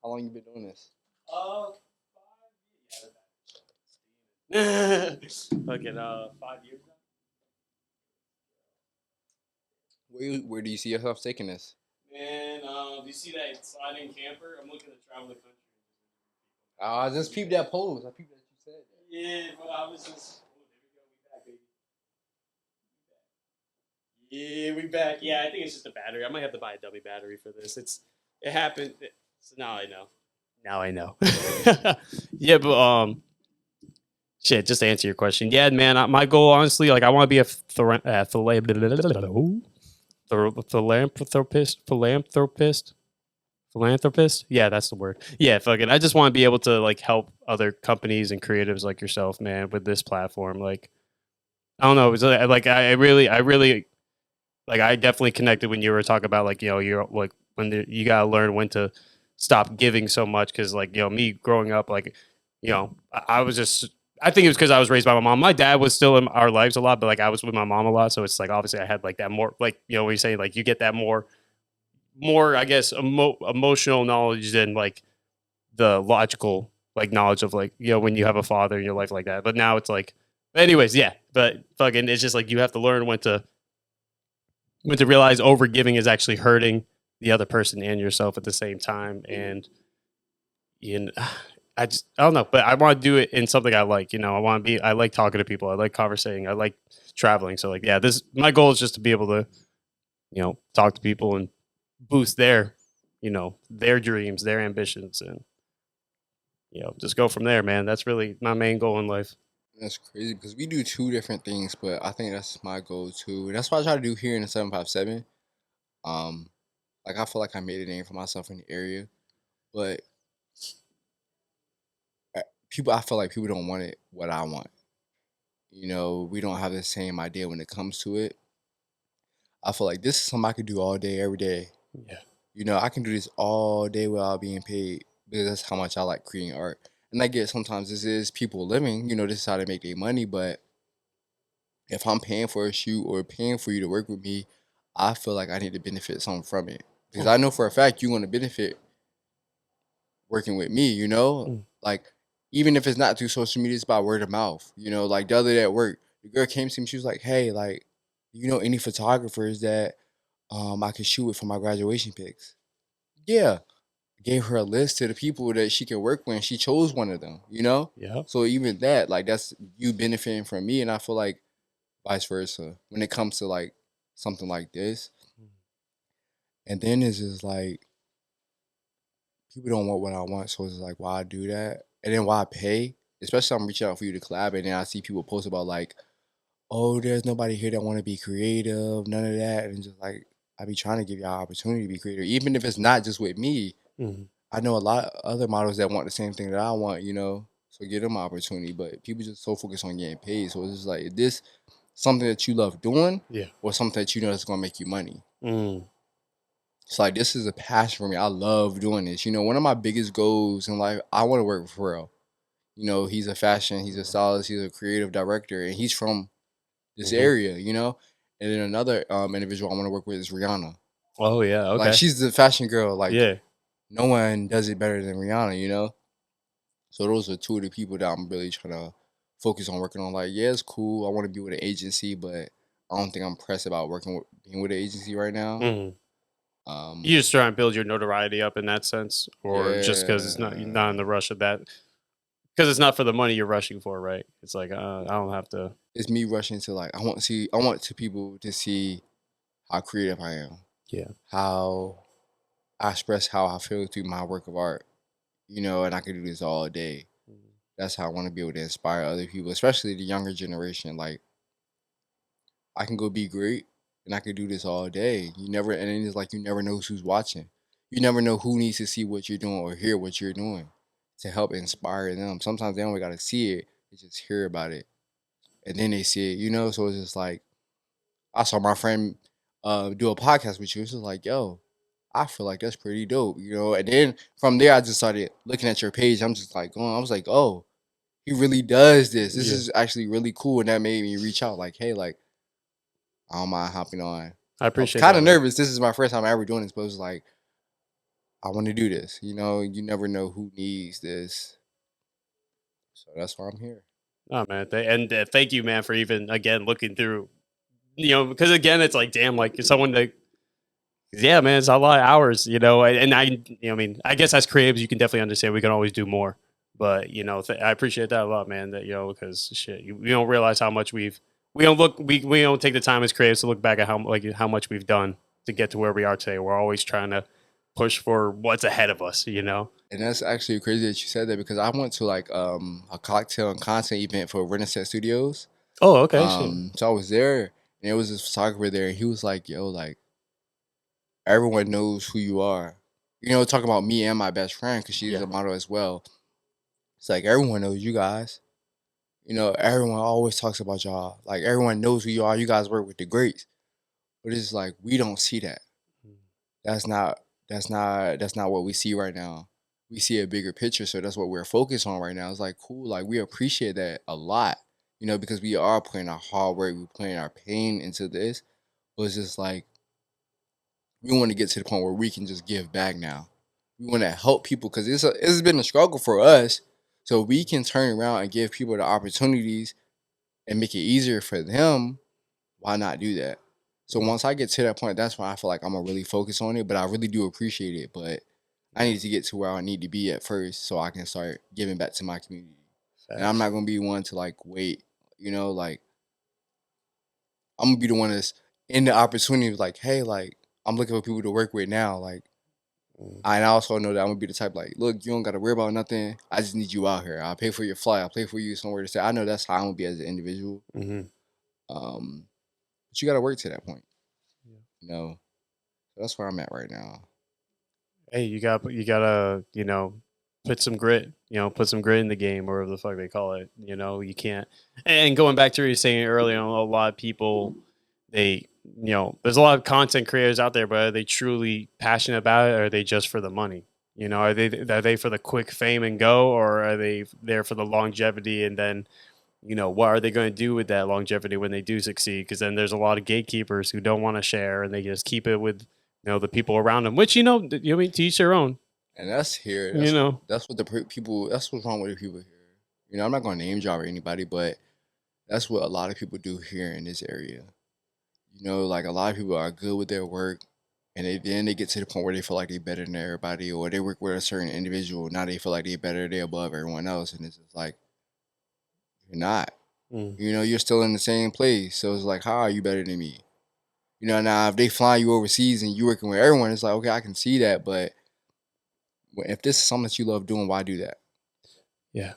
How long you been doing this? Fucking 5 years now. Where do you see yourself taking this? Man, do you see that sliding camper? I'm looking to travel the country. I just peeped that pose. I peeped that you said that. Yeah, but I was just. Oh, there we go. We back, baby. Yeah, we back. Yeah, I think it's just a battery. I might have to buy a dummy battery for this. It happened. So now I know. Now I know. Yeah, but shit. Just to answer your question, yeah, man. My goal, honestly, like I want to be a philanthropist. Yeah, that's the word. Yeah, fucking. I just want to be able to like help other companies and creatives like yourself, man, with this platform. Like, I don't know. It was like I really like I definitely connected when you were talking about like you're like you gotta learn when to stop giving so much because like me growing up like I was just I think it was because I was raised by my mom. My dad was still in our lives a lot, but like I was with my mom a lot, so it's like obviously I had like that more like when you say like you get that more I guess emotional knowledge than like the logical like knowledge of like when you have a father in your life like that. But now it's like, anyways, yeah. But fucking, it's just like you have to learn when to realize over giving is actually hurting the other person and yourself at the same time. And I don't know, but I want to do it in something I like. I like talking to people. I like conversating. I like traveling. So like, yeah, my goal is just to be able to, talk to people and boost their dreams, their ambitions, and just go from there, man. That's really my main goal in life. That's crazy because we do two different things, but I think that's my goal too. That's what I try to do here in the 757. Um, like I feel like I made a name for myself in the area, but I feel like people don't want it what I want. We don't have the same idea when it comes to it. I feel like this is something I could do all day, every day. Yeah. I can do this all day without being paid because that's how much I like creating art. And I get sometimes this is people living, this is how they make their money. But if I'm paying for a shoot or paying for you to work with me, I feel like I need to benefit something from it. Because I know for a fact you're going to benefit working with me, Mm. Like, even if it's not through social media, it's by word of mouth. Like the other day at work, the girl came to me, she was like, hey, like, any photographers that I could shoot with for my graduation pics? Yeah. Gave her a list to the people that she can work with, and she chose one of them. Yeah. So even that, like, that's you benefiting from me, and I feel like vice versa when it comes to like something like this. And then it's just like people don't want what I want, so it's like why I do that, and then why I pay. Especially I'm reaching out for you to collab, and then I see people post about like, oh, there's nobody here that want to be creative, none of that, and just like I be trying to give y'all opportunity to be creative, even if it's not just with me. Mhm. I know a lot of other models that want the same thing that I want, so give them opportunity. But people just so focused on getting paid, so it's just like, is this something that you love doing, Yeah. or something that you know that's gonna make you money? Mm. It's like this is a passion for me. I love doing this. One of my biggest goals in life, I want to work with Pharrell. He's a fashion, he's a stylist, he's a creative director, and he's from this Mhm. area. And then another individual I want to work with is Rihanna. Oh yeah. Like Okay. she's the fashion girl. Like Yeah. no one does it better than Rihanna. So those are two of the people that I'm really trying to focus on working on. Like, yeah, it's cool. I want to be with an agency, but I don't think I'm pressed about being with an agency right now. Mhm. You Um, just try and build your notoriety up in that sense, or just because it's not you're not in yeah, the rush of that, because it's not for the money you're rushing for, right? It's like I don't have to. it's me rushing to like I want to people to see how creative I am, Yeah. how I express how I feel through my work of art, and I can do this all day. Mhm. That's how I want to be able to inspire other people, especially the younger generation. Like I can go be great and I can do this all day. And then it's like you never know who's watching. You never know who needs to see what you're doing or hear what you're doing to help inspire them. Sometimes they don't got to see it, they just hear about it and then they see it. So it's just like, I saw my friend do a podcast with you. It's just like, yo, I feel like that's pretty dope. And then from there, I just started looking at your page. I'm just like, I was like, oh, he really does this. This Yeah. is actually really cool. And that made me reach out like, hey, like, I don't mind hopping on. I I was appreciate kind that, of man. nervous. This is my first time ever doing this, but it was like, I want to do this. You never know who needs this. So that's why I'm here. Oh man, thank you, man, for even again looking through. Because again, it's like damn, like someone that. Yeah, man, it's a lot of hours, and I mean, I guess as creatives, you can definitely understand we can always do more. But I appreciate that a lot, man. That because shit, we don't realize how much we don't take the time as creatives to look back at how much we've done to get to where we are today. We're always trying to push for what's ahead of us. And that's actually crazy that you said that because I went to like a cocktail and content event for Renaissance Studios. Oh, okay, shit. So I was there and there was this photographer there and he was like, yo, like everyone knows who you are. Talking about me and my best friend because she's Yeah. a model as well. It's like everyone knows you guys. Everyone always talks about y'all. Like everyone knows who you are. You guys work with the greats. But it's like we don't see that. That's not that's not what we see right now. We see a bigger picture, so that's what we're focused on right now. It's like cool, like we appreciate that a lot, because we are putting our hard work, we're putting our pain into this. But it's just like we want to get to the point where we can just give back now. We want to help people because it's been a struggle for us. So we can turn around and give people the opportunities and make it easier for them. Why not do that? So once I get to that point, that's when I feel like I'm gonna really focus on it. But I really do appreciate it. But I need to get to where I need to be at first so I can start giving back to my community. And I'm Facts. not gonna be one to like wait, like I'm gonna be the one that's in the opportunity of like, hey, like I'm looking for people to work with now. Like Mm. I also know that I'm gonna be the type like, look, you don't gotta worry about nothing. I just need you out here. I'll pay for your flight. I'll pay for you somewhere to stay. I know that's how I'm gonna be as an individual. Mhm. Um, but you gotta work to that point, Yeah. you know. So that's where I'm at right now. Hey, you gotta put some grit. Put some grit in the game, or whatever the fuck they call it. You can't. And going back to what you were saying earlier, a lot of people they there's a lot of content creators out there, but are they truly passionate about it, or are they just for the money? Are they for the quick fame and go, or are they there for the longevity? And then what are they going to do with that longevity when they do succeed? Because then there's a lot of gatekeepers who don't want to share, and they just keep it with the people around them. Which you mean to each their own. And that's here. You know. That's what the people. That's what's wrong with the people here. I'm not gonna name drop anybody, but that's what a lot of people do here in this area. Like a lot of people are good with their work, and then they get to the point where they feel like they're better than everybody, or they work with a certain individual. Now they feel like they're better, they're above everyone else, and it's just like you're not. Mm. You're still in the same place. So it's like, how are you better than me? Now if they fly you overseas and you working with everyone, it's like, okay, I can see that, but if this is something that you love doing, why do that? Yeah.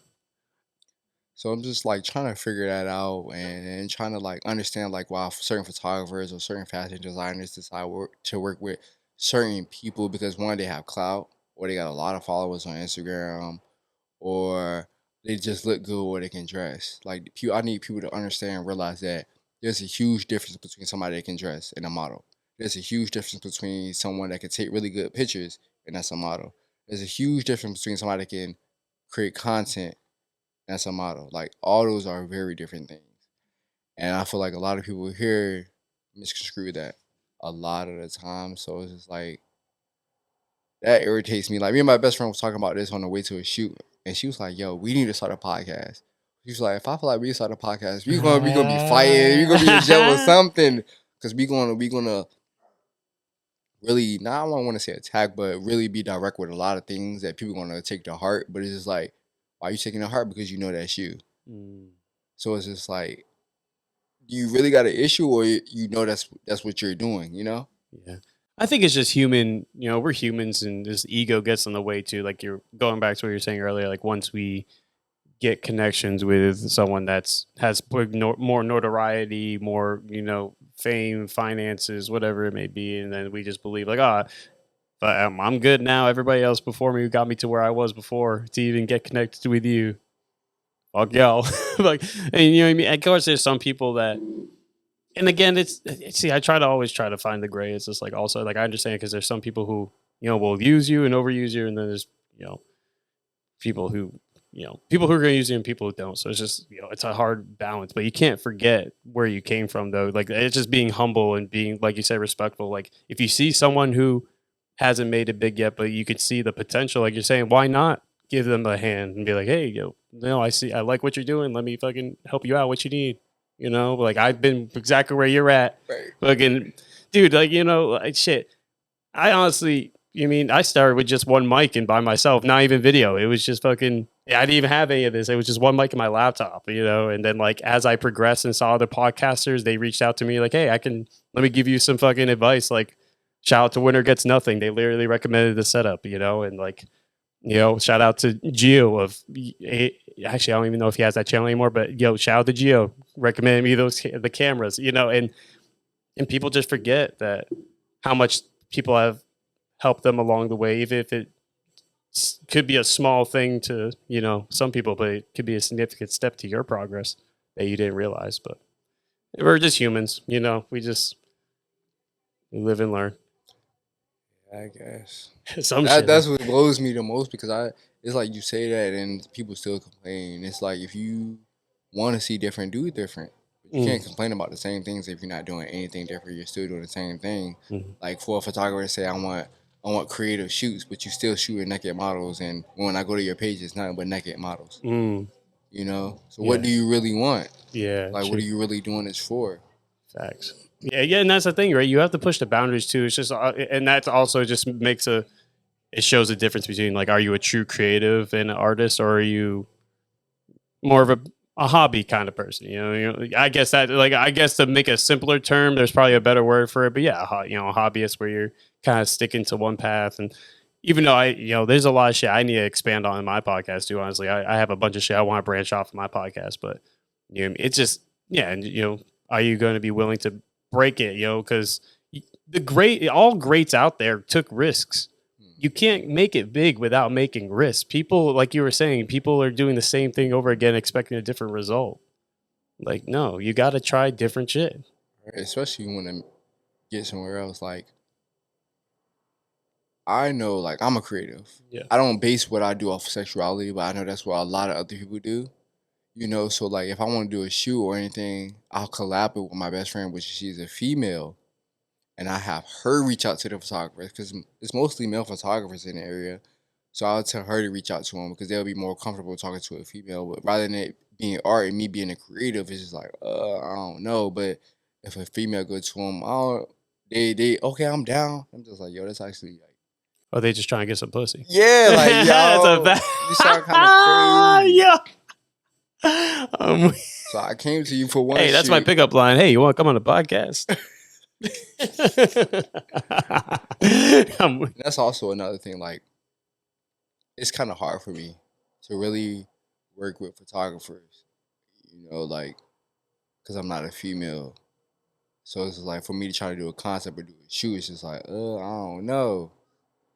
So I'm just like trying to figure that out and trying to like understand like why certain photographers or certain fashion designers decide to work with certain people because one, they have clout or they got a lot of followers on Instagram or they just look good or they can dress. Like I need people to understand and realize that there's a huge difference between somebody that can dress and a model. There's a huge difference between someone that can take really good pictures and that's a model. There's a huge difference between somebody that can create content and that's a model. Like all those are very different things. And I feel like a lot of people here misconstrue that a lot of the time. So it's just like that irritates me. Like me and my best friend was talking about this on the way to a shoot, and she was like, "Yo, we need to start a podcast." She was like, "If I feel like we start a podcast, we gonna be fighting. We gonna be in jail or something, because we gonna really not I don't want to say attack, but really be direct with a lot of things that people gonna take to heart. But it's just like, why are you taking to heart? Because you know that's you. Mm. So it's just like, do you really got an issue, or you know that's what you're doing? You know? Yeah. I think it's just human, we're humans and this ego gets in the way too. Like you're going back to what you were saying earlier, like once we get connections with someone has more notoriety, more, fame, finances, whatever it may be, and then we just believe like, but I'm good now. Everybody else before me got me to where I was before to even get connected with you. Fuck y'all. Like, and you know what I mean? Of course, there's some people that, and again, see, I always try to find the gray. It's just like also like I understand because there's some people who will use you and overuse you, and then there's people who people who are going to use you and people who don't. So it's just it's a hard balance. But you can't forget where you came from, though. Like it's just being humble and being, like you said, respectful. Like if you see someone who hasn't made it big yet, but you could see the potential, like you're saying, why not give them a hand and be like, hey, I like what you're doing. Let me fucking help you out. What you need. Like I've been exactly where you're at. Right. Fucking dude, like, like shit. I honestly, I started with just one mic and by myself, not even video. It was just fucking, I didn't even have any of this. It was just one mic in my laptop, and then like as I progressed and saw other podcasters, they reached out to me like, hey, let me give you some fucking advice. Like, shout out to Winner Gets Nothing. They literally recommended the setup, and like, shout out to Gio actually, I don't even know if he has that channel anymore, but shout out to Gio, recommended me the cameras, and people just forget that how much people have helped them along the way, even if it could be a small thing to, some people, but it could be a significant step to your progress that you didn't realize. But we're just humans, we live and learn. I guess That's what blows me the most because it's like you say that and people still complain. It's like if you want to see different, do it different. You can't complain about the same things if you're not doing anything different. You're still doing the same thing. Mm-hmm. Like for a photographer to say, I want creative shoots, but you still shooting naked models. And when I go to your page, it's nothing but naked models. Mm. So what do you really want? Yeah. Like, what are you really doing this for? Facts. Yeah, and that's the thing, right? You have to push the boundaries too. It's just, and that also just it shows the difference between like, are you a true creative and an artist, or are you more of a hobby kind of person? I guess to make a simpler term, there's probably a better word for it. But yeah, a hobbyist where you're kind of sticking to one path. And even though there's a lot of shit I need to expand on in my podcast too. Honestly, I have a bunch of shit I want to branch off in my podcast, but it's just and are you going to be willing to break it? Because all greats out there took risks. You can't make it big without making risks. People, like you were saying, people are doing the same thing over again, expecting a different result. Like, no, you got to try different shit. Especially when you get somewhere else. Like, I know, like, I'm a creative. Yeah. I don't base what I do off of sexuality, but I know that's what a lot of other people do. So like, if I want to do a shoot or anything, I'll collab it with my best friend, which she's a female. And I have her reach out to the photographers because it's mostly male photographers in the area. So I'll tell her to reach out to them because they'll be more comfortable talking to a female. But rather than it being art and me being a creative, it's just like, I don't know. But if a female go to them, they okay, I'm down. I'm just like, yo, that's actually like. Are they just trying to get some pussy? Yeah, like, yo, you sound kind of crazy. Yeah. So I came to you for one. Hey, that's my pickup line. Hey, you want to come on the podcast? That's also another thing. Like, it's kind of hard for me to really work with photographers, like because I'm not a female. So it's like for me to try to do a concept or do a shoot, it's just like, I don't know.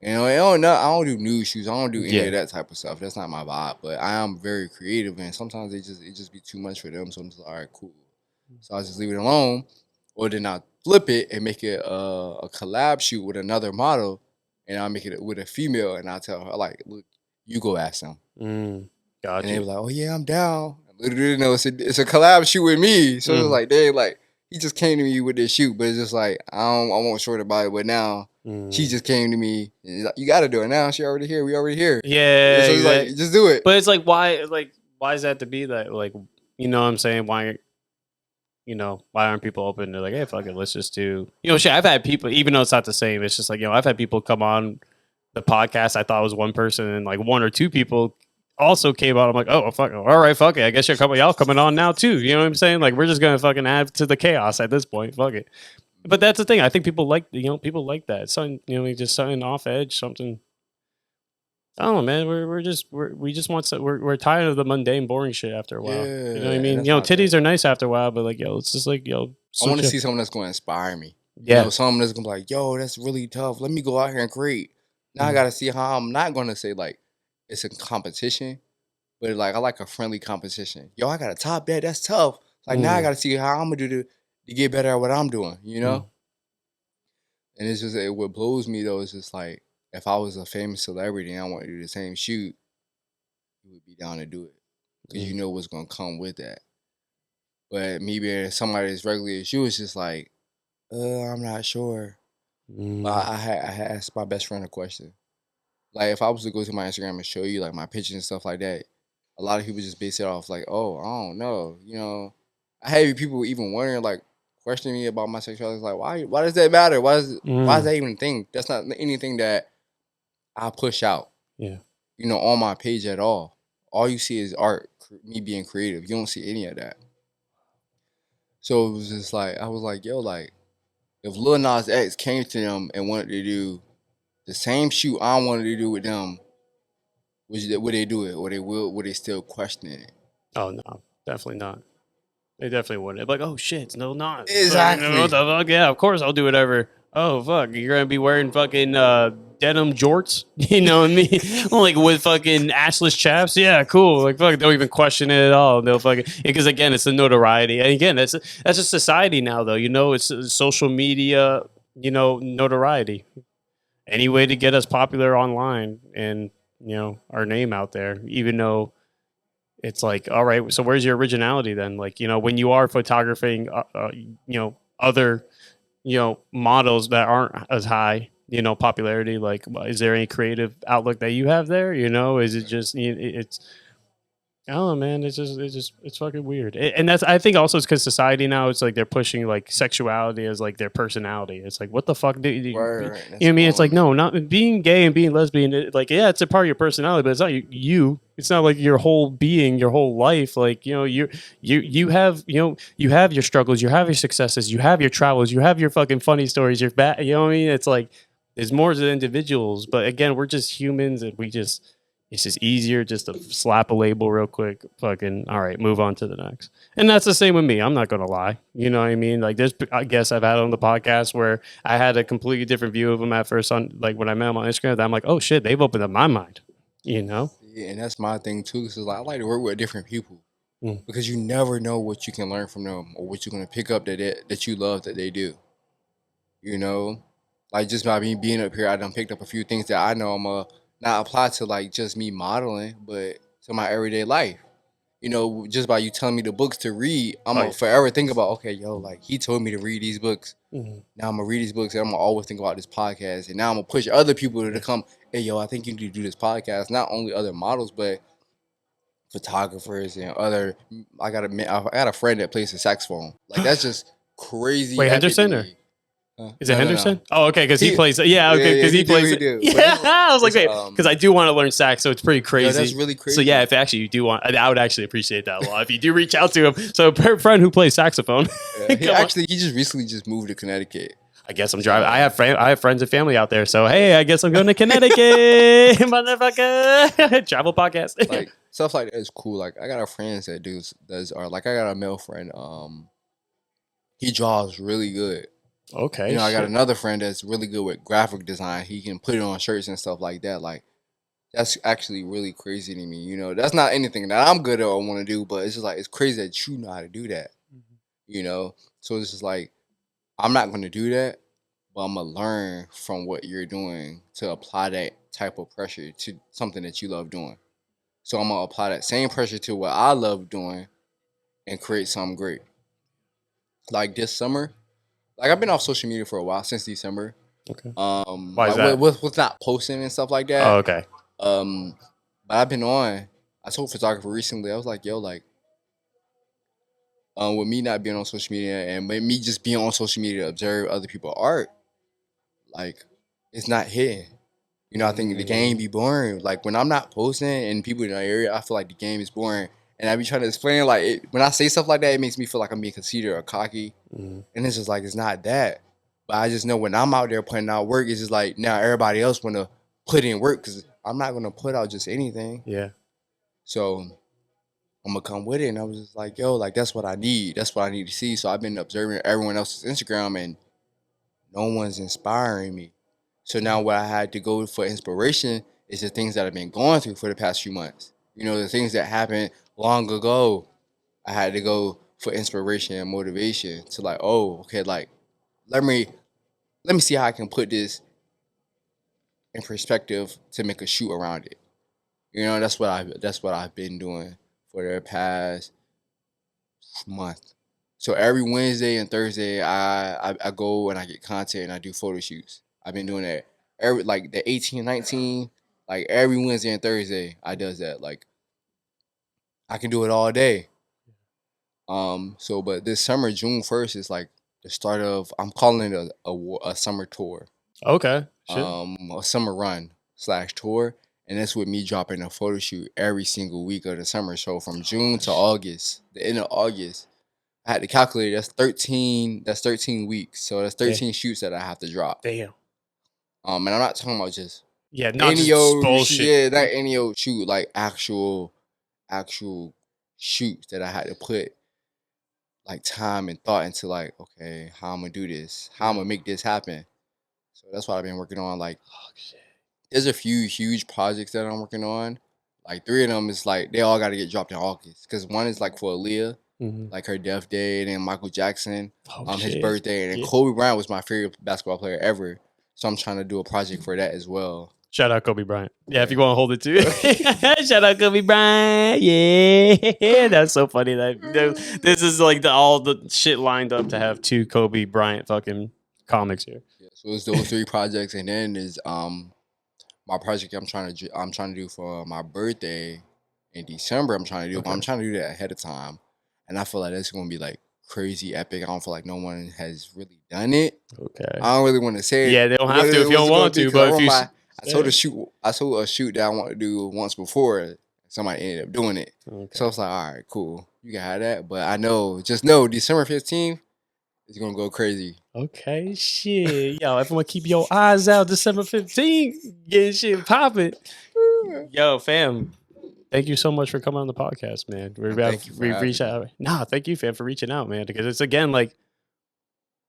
I don't do nude shoots. I don't do any of that type of stuff. That's not my vibe. But I am very creative, and sometimes it just be too much for them. So I'm just like, all right, cool. So I just leave it alone, or then I flip it and make it a collab shoot with another model, and I'll make it with a female, and I'll tell her like, look, you go ask them. Gotcha. And they were like, oh yeah, I'm down. I literally know it's a collab shoot with me. So it's like he just came to me with this shoot, but it's just like I won't short about it. But now she just came to me. And like, you got to do it now. She already here. We already here. Yeah, so it's like just do it. But it's like why is that to be that? Like, you know what I'm saying? Why aren't people open to like, hey, fuck it, let's just do, shit. I've had people, even though it's not the same, it's just like, I've had people come on the podcast. I thought it was one person, and like one or two people also came on. I'm like, oh, fuck, all right, fuck it. I guess y'all coming on now too. You know what I'm saying? Like, we're just gonna fucking add to the chaos at this point. Fuck it. But that's the thing. I think people like, people like that. Something, just something off edge, something. I don't know, man. We're tired of the mundane, boring shit after a while. Yeah, you know what I mean? Titties are nice after a while, but like, it's just like, I want to see someone that's going to inspire me. Yeah, someone that's going to be like, yo, that's really tough. Let me go out here and create. Now I got to see how I'm not going to say like it's a competition, but like I like a friendly competition. Yo, I got to top that. That's tough. Like now I got to see how I'm going to do to get better at what I'm doing. And it's just what blows me though is just like, if I was a famous celebrity and I wanted to do the same shoot, you would be down to do it because you know what's gonna come with that. But me being somebody that's regularly as you, it's just like, I'm not sure. But I had asked my best friend a question. Like, if I was to go to my Instagram and show you like my pictures and stuff like that, a lot of people just base it off like, oh, I don't know. I had people even wondering like, questioning me about my sexuality. Like, why does that matter? Why is that even a thing? That's not anything that I push out, on my page at all. All you see is art, me being creative. You don't see any of that. So it was just like, I was like, yo, like, if Lil Nas X came to them and wanted to do the same shoot I wanted to do with them, would they do it? Or would they still question it? Oh, no, definitely not. They definitely wouldn't. Like, oh, shit, it's Lil Nas. Exactly. What the fuck? Yeah, of course I'll do whatever. Oh, fuck, you're going to be wearing fucking denim jorts? You know what I mean? Like, with fucking assless chaps? Yeah, cool. Like, fuck, don't even question it at all. They'll fucking... Because, again, it's the notoriety. And, again, that's a society now, though. It's social media, notoriety. Any way to get us popular online and, our name out there, even though... It's like, all right, so where's your originality then? Like, when you are photographing, other, models that aren't as high, popularity, like, is there any creative outlook that you have there? Is it just, it's, I don't know, man. It's fucking weird. And that's, I think also it's because society now, it's like they're pushing like sexuality as like their personality. It's like, what the fuck do you know what I mean? It's like, no, not being gay and being lesbian. Like, yeah, it's a part of your personality, but it's not you. It's not like your whole being, your whole life. Like, you have, you have your struggles, you have your successes, you have your travels, you have your fucking funny stories, your bad, you know what I mean? It's like, there's more to the individuals, but again, we're just humans and it's just easier just to slap a label real quick. Fucking, all right, move on to the next. And that's the same with me. I'm not going to lie. You know what I mean? Like, there's, I guess I've had on the podcast where I had a completely different view of them at first on, like, when I met them on Instagram, I'm like, oh shit, they've opened up my mind, Yeah, and that's my thing too. Cause like, I like to work with different people because you never know what you can learn from them or what you're going to pick up that you love that they do. Like just by me being up here, I done picked up a few things that I know I'm not apply to like just me modeling, but to my everyday life. Just by you telling me the books to read, I'm gonna forever think about, okay, yo, like he told me to read these books. Now I'm gonna read these books and I'm gonna always think about this podcast. And now I'm gonna push other people to come, hey, yo, I think you need to do this podcast. Not only other models, but photographers and other. I got a friend that plays the saxophone. Like that's just crazy. Wait, Henderson or? Is it Henderson? No. Oh, okay, because he plays. Yeah, okay, because he plays. Yeah, I was like, wait, because I do want to learn sax, so it's pretty crazy. Yeah, that's really crazy. So yeah, if actually you do want, I would actually appreciate that a lot. If you do reach out to him, so a friend who plays saxophone. He just recently moved to Connecticut. I guess I'm driving. I have friends and family out there. So hey, I guess I'm going to Connecticut, motherfucker. Travel podcast. Like stuff like that is cool. Like I got a friend that does art. Like I got a male friend. He draws really good. Okay. You know, I got shit. another friend that's really good with graphic design. He can put it on shirts and stuff like that. Like that's actually really crazy to me. You know, that's not anything that I'm good at or want to do, but it's just like it's crazy that you know how to do that. You know, so it's just like I'm not going to do that, but I'm gonna learn from what you're doing to apply that type of pressure to something that you love doing. So I'm gonna apply that same pressure to what I love doing and create something great. Like this summer, like I've been off social media for a while since December. Okay. Why is Like that? with not posting and stuff like Oh, that. okay. But I've been on. I told a photographer recently. I was like, yo, like, with me not being on social media and with me just being on social media to observe other people's art, like, it's not hitting. You know, I think the game be boring. Like when I'm not posting and people in the area, I feel like the game is boring. And I be trying to explain like when I say stuff like that, it makes me feel like I'm being conceited or cocky. Mm-hmm. And it's just like it's not that. But I just know when I'm out there putting out work, it's just like now everybody else want to put in work because I'm not gonna put out just anything. Yeah. So I'm gonna come with it. And I was just like, yo, like that's what I need. That's what I need to see. So I've been observing everyone else's Instagram and no one's inspiring me. So now what I had to go for inspiration is the things that I've been going through for the past few months. You know, the things that happened long ago. I had to go for inspiration and motivation to like, oh, okay, like let me see how I can put this in perspective to make a shoot around it. You know, that's what I've been doing for the past month. So every Wednesday and Thursday, I go and I get content and I do photo shoots. I've been doing that every like the 18, 19, like every Wednesday and Thursday I does that. Like I can do it all day. So but this summer, June 1st is like the start of I'm calling it a summer tour. Okay. Shit. A summer run slash tour. And that's with me dropping a photo shoot every single week of the summer. So from June to August, the end of August, I had to calculate that's 13 weeks. So that's 13 shoots that I have to drop. Damn. And I'm not talking about just Yeah, not any just old bullshit. yeah, not any old shoot, like actual shoots that I had to put like time and thought into like, okay, how I'm gonna do this, how I'm gonna make this happen. So that's what I've been working on. Like there's a few huge projects that I'm working on. Like 3 of them is like they all got to get dropped in August because one is like for Aaliyah, like her death day, and then Michael Jackson, his birthday, and then Kobe Bryant was my favorite basketball player ever. So I'm trying to do a project for that as well. Shout out Kobe Bryant. Yeah, if you want to hold it too. Shout out Kobe Bryant. Yeah, that's so funny. This is like all the shit lined up to have 2 Kobe Bryant fucking comics here. Yeah, so it's those 3 projects, and then is my project I'm trying to do for my birthday in December. I'm trying to do, but I'm trying to do that ahead of time, and I feel like that's gonna be like crazy epic. I don't feel like no one has really done it. Okay. I don't really want to say it. Yeah, they don't have to if you don't want to, but if you I told a shoot that I want to do once before. Somebody ended up doing it. Okay. So I was like, all right, cool. You can have that. But I know, just know December 15th is going to go crazy. Okay, shit. Yo, everyone keep your eyes out December 15th. Getting shit popping. Yo, fam. Thank you so much for coming on the podcast, man. Thank you, fam, for reaching out, man. Because it's again like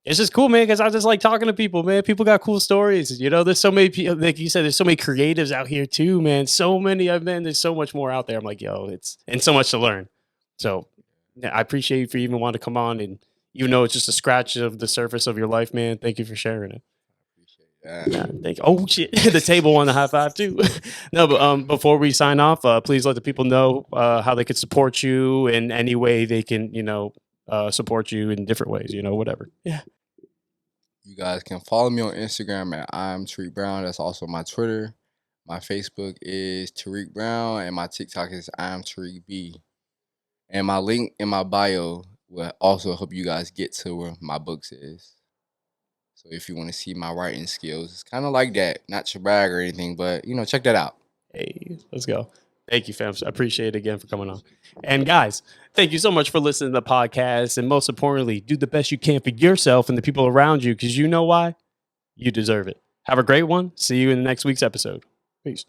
it's just cool, man, because I just like talking to people, man. People got cool stories. You know, there's so many people, like you said, there's so many creatives out here too, man. So many of them. There's so much more out there. I'm like, yo, and so much to learn. So I appreciate you for even wanting to come on, and even though it's just a scratch of the surface of your life, man, thank you for sharing it. Yeah, thank you. Oh shit, the table won the high five too. No, but before we sign off, please let the people know how they can support you in any way they can, support you in different ways, whatever. Yeah. You guys can follow me on Instagram at I'm Taariq Brown. That's also my Twitter. My Facebook is Taariq Brown, and my TikTok is I'm Taariq B. And my link in my bio will also help you guys get to where my books is. So if you want to see my writing skills, it's kind of like that. Not to brag or anything, but check that out. Hey, let's go. Thank you, fam. I appreciate it again for coming on. And guys, thank you so much for listening to the podcast. And most importantly, do the best you can for yourself and the people around you, because you know why? You deserve it. Have a great one. See you in the next week's episode. Peace.